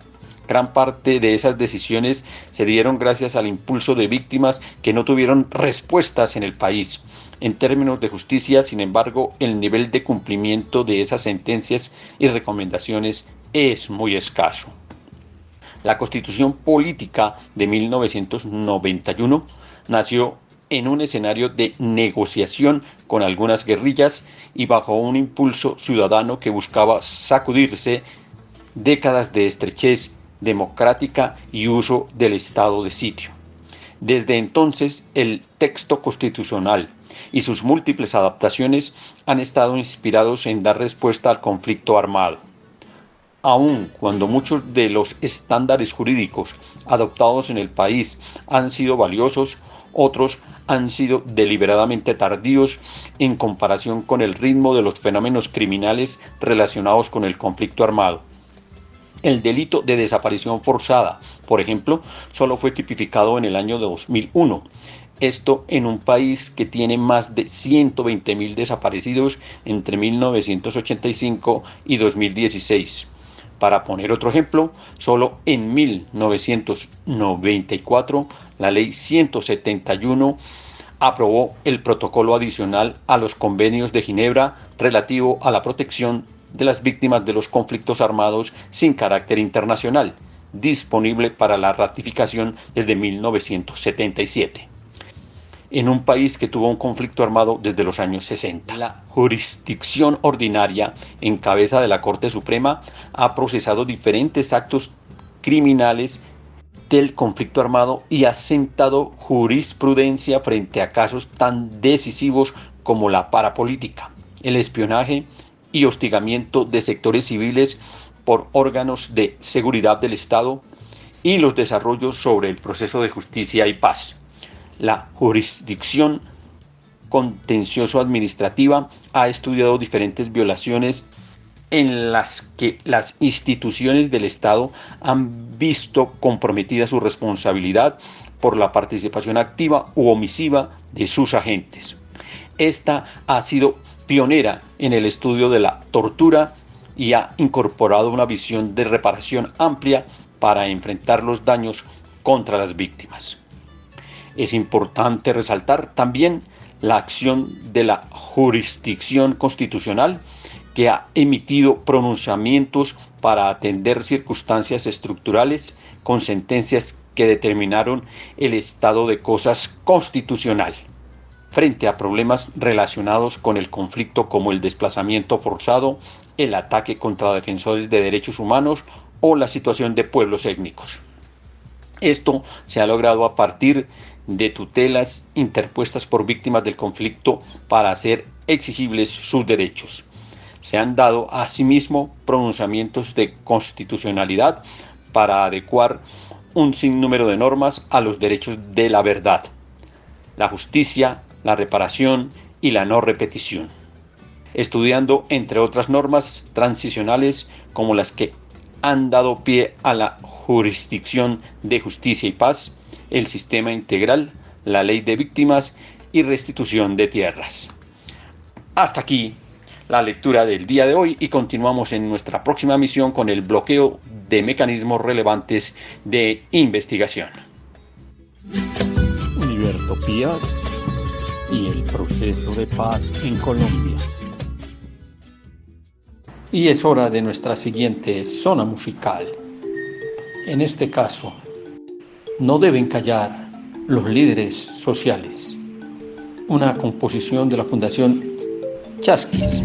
Gran parte de esas decisiones se dieron gracias al impulso de víctimas que no tuvieron respuestas en el país. En términos de justicia, sin embargo, el nivel de cumplimiento de esas sentencias y recomendaciones es muy escaso. La Constitución Política de 1991 nació en un escenario de negociación con algunas guerrillas y bajo un impulso ciudadano que buscaba sacudirse décadas de estrechez democrática y uso del estado de sitio. Desde entonces, el texto constitucional y sus múltiples adaptaciones han estado inspirados en dar respuesta al conflicto armado. Aun cuando muchos de los estándares jurídicos adoptados en el país han sido valiosos, otros han sido deliberadamente tardíos en comparación con el ritmo de los fenómenos criminales relacionados con el conflicto armado. El delito de desaparición forzada, por ejemplo, solo fue tipificado en el año 2001. Esto en un país que tiene más de 120.000 desaparecidos entre 1985 y 2016. Para poner otro ejemplo, solo en 1994 la Ley 171 aprobó el protocolo adicional a los convenios de Ginebra relativo a la protección de las víctimas de los conflictos armados sin carácter internacional, disponible para la ratificación desde 1977. En un país que tuvo un conflicto armado desde los años 60. La jurisdicción ordinaria, en cabeza de la Corte Suprema, ha procesado diferentes actos criminales del conflicto armado y ha sentado jurisprudencia frente a casos tan decisivos como la parapolítica, el espionaje y hostigamiento de sectores civiles por órganos de seguridad del Estado y los desarrollos sobre el proceso de justicia y paz. La jurisdicción contencioso-administrativa ha estudiado diferentes violaciones en las que las instituciones del Estado han visto comprometida su responsabilidad por la participación activa u omisiva de sus agentes. Esta ha sido pionera en el estudio de la tortura y ha incorporado una visión de reparación amplia para enfrentar los daños contra las víctimas. Es importante resaltar también la acción de la jurisdicción constitucional, que ha emitido pronunciamientos para atender circunstancias estructurales con sentencias que determinaron el estado de cosas constitucional frente a problemas relacionados con el conflicto como el desplazamiento forzado, el ataque contra defensores de derechos humanos o la situación de pueblos étnicos. Esto se ha logrado a partir de tutelas interpuestas por víctimas del conflicto para hacer exigibles sus derechos. Se han dado asimismo pronunciamientos de constitucionalidad para adecuar un sinnúmero de normas a los derechos de la verdad, la justicia, la reparación y la no repetición, estudiando entre otras normas transicionales como las que han dado pie a la jurisdicción de justicia y paz, el sistema integral, la ley de víctimas y restitución de tierras. Hasta aquí la lectura del día de hoy y continuamos en nuestra próxima misión con el bloqueo de mecanismos relevantes de investigación. Univertopías y el proceso de paz en Colombia. Y es hora de nuestra siguiente zona musical. En este caso, no deben callar los líderes sociales. Una composición de la Fundación Chasquis,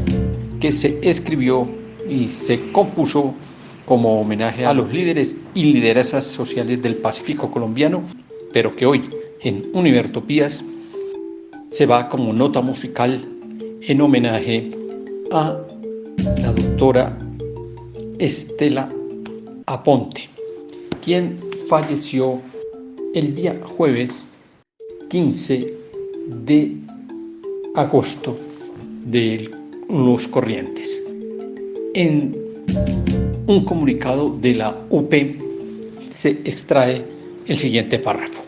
que se escribió y se compuso como homenaje a los líderes y lideresas sociales del Pacífico colombiano, pero que hoy en Univertopías se va como nota musical en homenaje a la doctora Estela Aponte, quien falleció el día jueves 15 de agosto de los corrientes. En un comunicado de la UP se extrae el siguiente párrafo.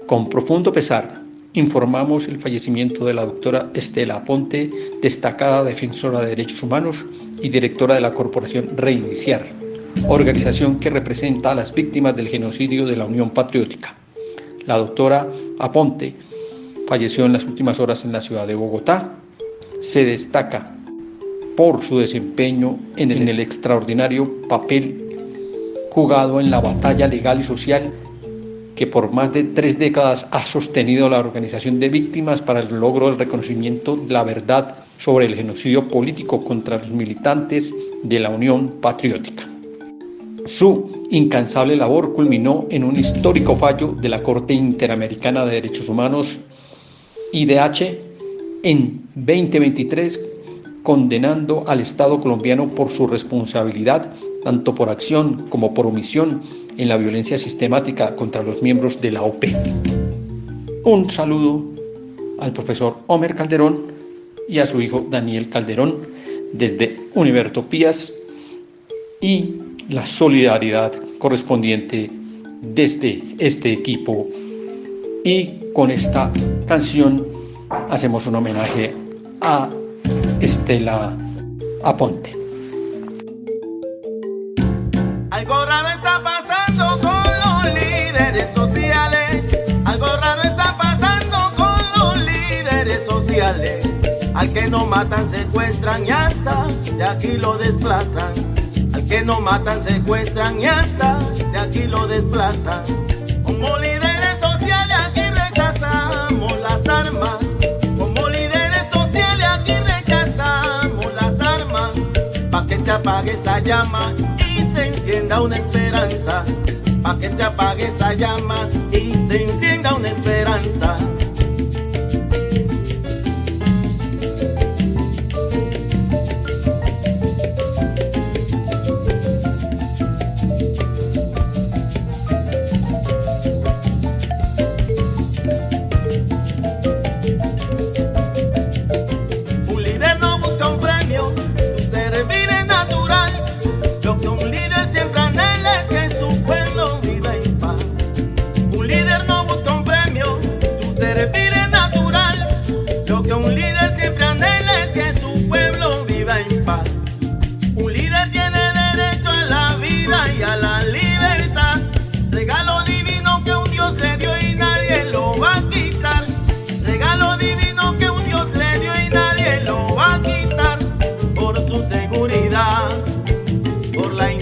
Con profundo pesar, informamos el fallecimiento de la doctora Estela Aponte, destacada defensora de derechos humanos y directora de la Corporación Reiniciar, organización que representa a las víctimas del genocidio de la Unión Patriótica. La doctora Aponte falleció en las últimas horas en la ciudad de Bogotá. Se destaca por su desempeño en el extraordinario papel jugado en la batalla legal y social que por más de 3 décadas ha sostenido la organización de víctimas para el logro del reconocimiento de la verdad sobre el genocidio político contra los militantes de la Unión Patriótica. Su incansable labor culminó en un histórico fallo de la Corte Interamericana de Derechos Humanos, IDH, en 2023, condenando al Estado colombiano por su responsabilidad, tanto por acción como por omisión, en la violencia sistemática contra los miembros de la OP. Un saludo al profesor Homer Calderón y a su hijo Daniel Calderón desde Univertopías y la solidaridad correspondiente desde este equipo. Y con esta canción hacemos un homenaje a Estela Aponte. Algo raro está pasando con los líderes sociales. Algo raro está pasando con los líderes sociales. Al que no matan, secuestran y hasta de aquí lo desplazan. Al que no matan, secuestran y hasta de aquí lo desplazan. Como líderes sociales aquí rechazamos las armas. Como líderes sociales aquí rechazamos las armas. Pa' que se apague esa llama y se encienda una esperanza. pa' que se apague esa llama y se encienda una esperanza.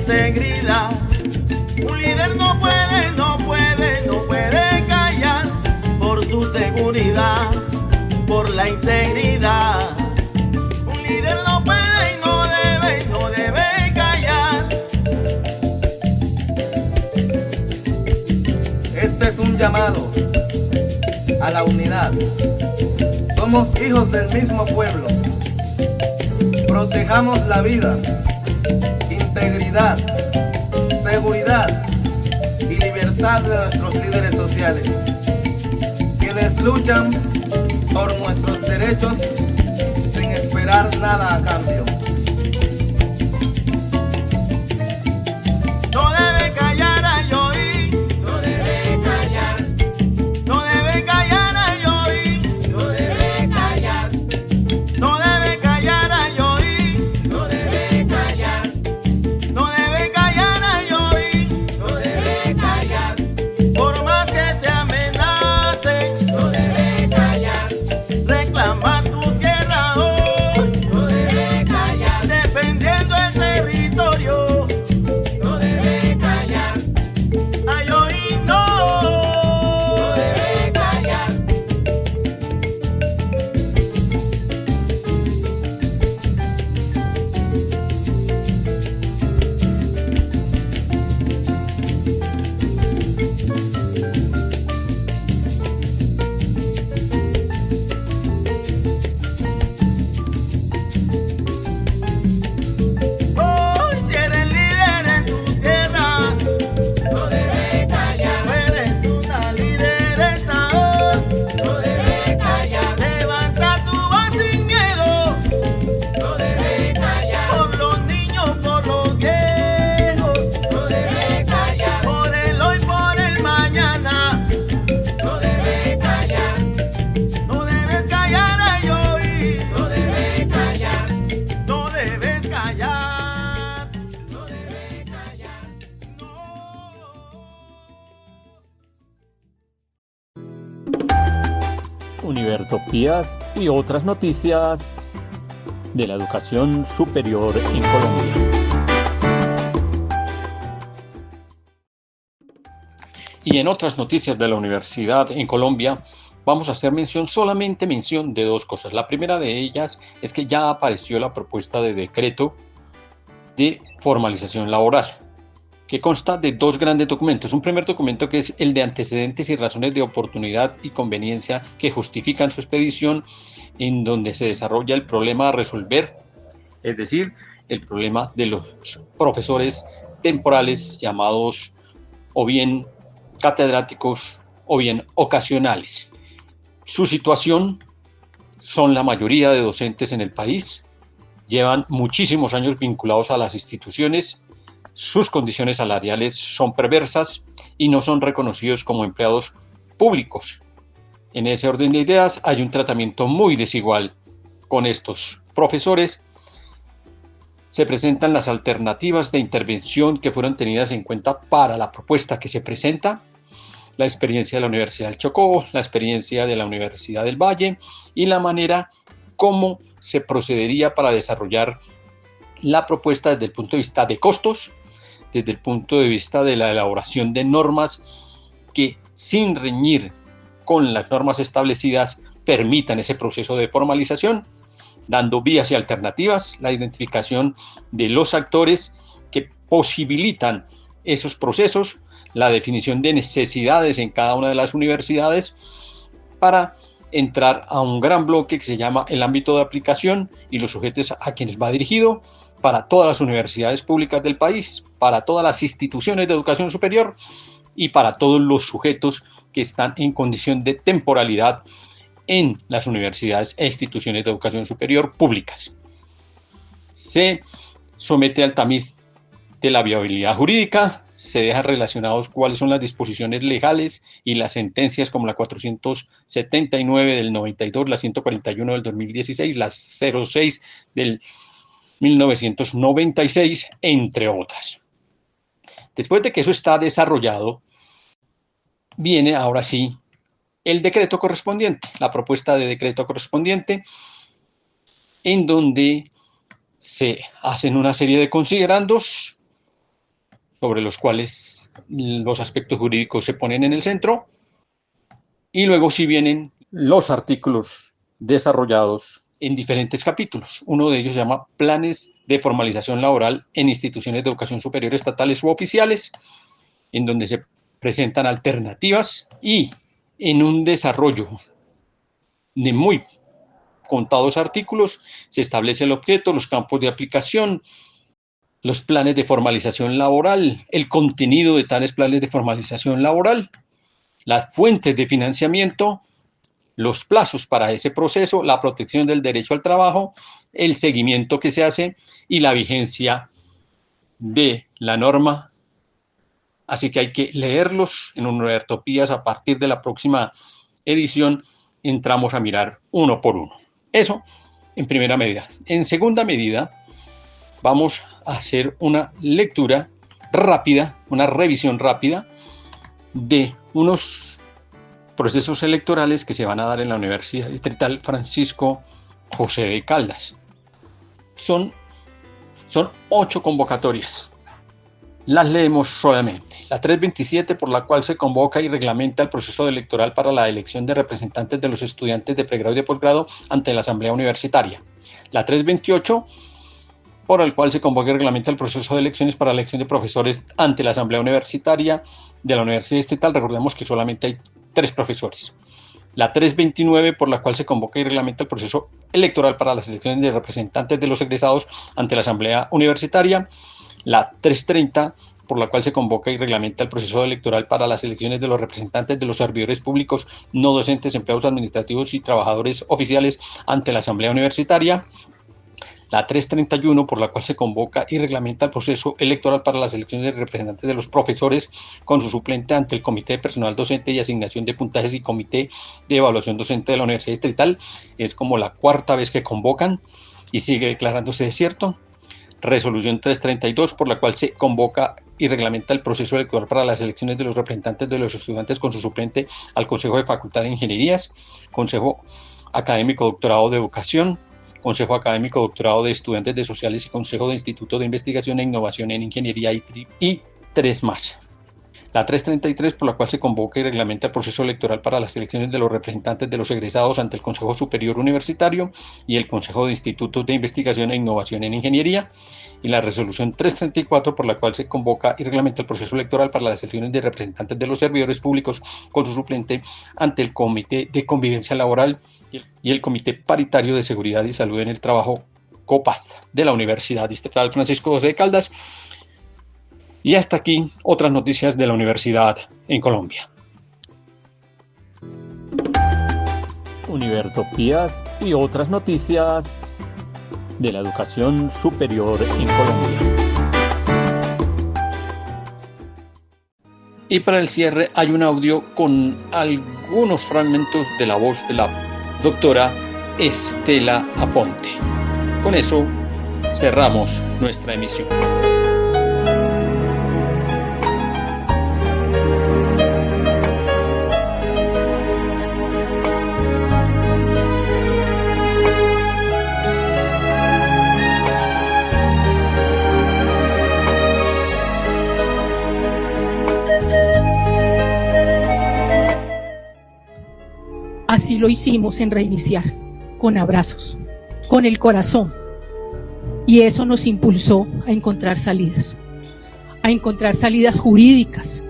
Integridad. Un líder no puede callar por su seguridad, por la integridad. Un líder no puede y no debe callar. Este es un llamado a la unidad. Somos hijos del mismo pueblo. Protejamos la vida, integridad, seguridad y libertad de nuestros líderes sociales, quienes luchan por nuestros derechos sin esperar nada a cambio. No debe callar a Yoí, no debe callar, no debe callar a Yoí, no debe callar, no debe callar a Yoí, no debe callar, no debe callar a Yoí, no debe callar, por más que te amenace, no debe callar, reclamar tu tierra hoy, no debe callar, defendiendo el territorio, no debe callar, a Yoí no debe callar. Hoy si eres líder en tu tierra, No debe callar, tú eres una lideresa hoy. no debe callar, Levanta tu voz sin miedo, no debe callar, por los niños, por los viejos, no debe callar, por el hoy, por el mañana. no debe callar, No debes callar a Yoí, no debe callar, no debes callar. no debe callar. Univertopías y otras noticias de la educación superior en Colombia. Y en otras noticias de la universidad en Colombia vamos a hacer solamente mención de dos cosas. La primera de ellas es que ya apareció la propuesta de decreto de formalización laboral, que consta de dos grandes documentos. Un primer documento que es el de antecedentes y razones de oportunidad y conveniencia que justifican su expedición, en donde se desarrolla el problema a resolver, es decir, el problema de los profesores temporales llamados o bien catedráticos o bien ocasionales. Su situación son la mayoría de docentes en el país, llevan muchísimos años vinculados a las instituciones, sus condiciones salariales son perversas y no son reconocidos como empleados públicos. En ese orden de ideas hay un tratamiento muy desigual con estos profesores. Se presentan las alternativas de intervención que fueron tenidas en cuenta para la propuesta que se presenta: la experiencia de la Universidad del Chocó, la experiencia de la Universidad del Valle y la manera como se procedería para desarrollar la propuesta desde el punto de vista de costos, desde el punto de vista de la elaboración de normas que, sin reñir con las normas establecidas, permitan ese proceso de formalización, dando vías y alternativas, la identificación de los actores que posibilitan esos procesos, la definición de necesidades en cada una de las universidades para entrar a un gran bloque que se llama el ámbito de aplicación y los sujetos a quienes va dirigido para todas las universidades públicas del país, para todas las instituciones de educación superior y para todos los sujetos que están en condición de temporalidad en las universidades e instituciones de educación superior públicas. Se somete al tamiz de la viabilidad jurídica, se dejan relacionados cuáles son las disposiciones legales y las sentencias como la 479 del 92, la 141 del 2016, la 06 del 1996, entre otras. Después de que eso está desarrollado, viene ahora sí el decreto correspondiente, la propuesta de decreto correspondiente, en donde se hacen una serie de considerandos sobre los cuales los aspectos jurídicos se ponen en el centro, y luego sí vienen los artículos desarrollados en diferentes capítulos. Uno de ellos se llama Planes de Formalización Laboral en Instituciones de Educación Superior Estatales u Oficiales, en donde se presentan alternativas, y en un desarrollo de muy contados artículos se establece el objeto, los campos de aplicación, los planes de formalización laboral, el contenido de tales planes de formalización laboral, las fuentes de financiamiento, los plazos para ese proceso, la protección del derecho al trabajo, el seguimiento que se hace y la vigencia de la norma. Así que hay que leerlos en Univertopías. A partir de la próxima edición entramos a mirar uno por uno. Eso en primera medida. En segunda medida, vamos a hacer una lectura rápida, una revisión rápida de unos procesos electorales que se van a dar en la Universidad Distrital Francisco José de Caldas. Son 8 convocatorias. Las leemos solamente. La 327, por la cual se convoca y reglamenta el proceso electoral para la elección de representantes de los estudiantes de pregrado y de posgrado ante la Asamblea Universitaria. La 328, por el cual se convoca y reglamenta el proceso de elecciones para la elección de profesores ante la Asamblea Universitaria de la Universidad Distrital. Recordemos que solamente hay 3 profesores. La 329, por la cual se convoca y reglamenta el proceso electoral para las elecciones de representantes de los egresados ante la Asamblea Universitaria. La 330, por la cual se convoca y reglamenta el proceso electoral para las elecciones de los representantes de los servidores públicos no docentes, empleados administrativos y trabajadores oficiales ante la Asamblea Universitaria. La 331, por la cual se convoca y reglamenta el proceso electoral para las elecciones de representantes de los profesores con su suplente ante el Comité de Personal Docente y Asignación de Puntajes y Comité de Evaluación Docente de la Universidad Distrital. Es como la 4ª vez que convocan y sigue declarándose desierto. Resolución 332, por la cual se convoca y reglamenta el proceso electoral para las elecciones de los representantes de los estudiantes con su suplente al Consejo de Facultad de Ingenierías, Consejo Académico Doctorado de Educación, Consejo Académico Doctorado de Estudiantes de Sociales y Consejo de Instituto de Investigación e Innovación en Ingeniería y 3 más. La 333, por la cual se convoca y reglamenta el proceso electoral para las elecciones de los representantes de los egresados ante el Consejo Superior Universitario y el Consejo de Institutos de Investigación e Innovación en Ingeniería. Y la resolución 334, por la cual se convoca y reglamenta el proceso electoral para las elecciones de representantes de los servidores públicos con su suplente ante el Comité de Convivencia Laboral y el Comité Paritario de Seguridad y Salud en el Trabajo, COPAS, de la Universidad Distrital Francisco José de Caldas. Y hasta aquí otras noticias de la universidad en Colombia. Univertopías y otras noticias de la educación superior en Colombia. Y para el cierre hay un audio con algunos fragmentos de la voz de la doctora Estela Aponte. Con eso cerramos nuestra emisión. Así lo hicimos en Reiniciar, con abrazos, con el corazón. Y eso nos impulsó a encontrar salidas jurídicas,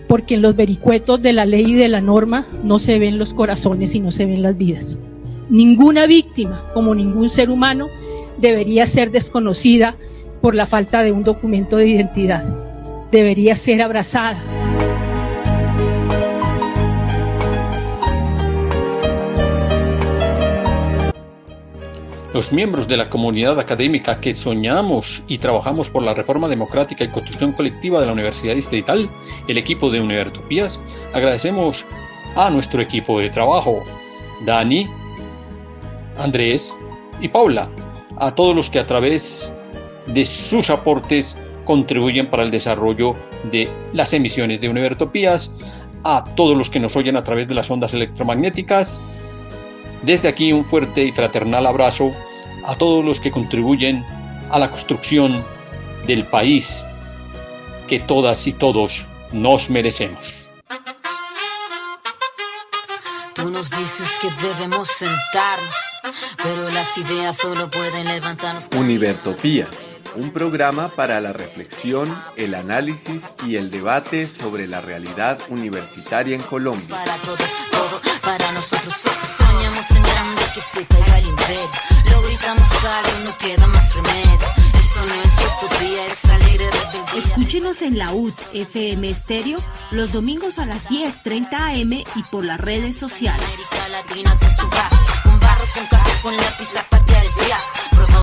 porque en los vericuetos de la ley y de la norma no se ven los corazones y no se ven las vidas. Ninguna víctima, como ningún ser humano, debería ser desconocida por la falta de un documento de identidad. Debería ser abrazada. Los miembros de la comunidad académica que soñamos y trabajamos por la reforma democrática y construcción colectiva de la Universidad Distrital, el equipo de Univertopías, agradecemos a nuestro equipo de trabajo, Dani, Andrés y Paula, a todos los que a través de sus aportes contribuyen para el desarrollo de las emisiones de Univertopías, a todos los que nos oyen a través de las ondas electromagnéticas. Desde aquí un fuerte y fraternal abrazo a todos los que contribuyen a la construcción del país que todas y todos nos merecemos. Tú nos dices que debemos sentarnos, pero las ideas solo pueden levantarnos. Univertopías, un programa para la reflexión, el análisis y el debate sobre la realidad universitaria en Colombia. Para todos, todo para nosotros. Soñamos en grande que se caiga el imperio. Lo gritamos alto, no queda más remedio. Esto no es utopía, es alegre rebeldía. Escúchenos en la UD FM Estéreo los domingos a las 10:30 AM y por las redes sociales. América Latina se suba, con barro, con casco, con lápiz a patear el fiasco.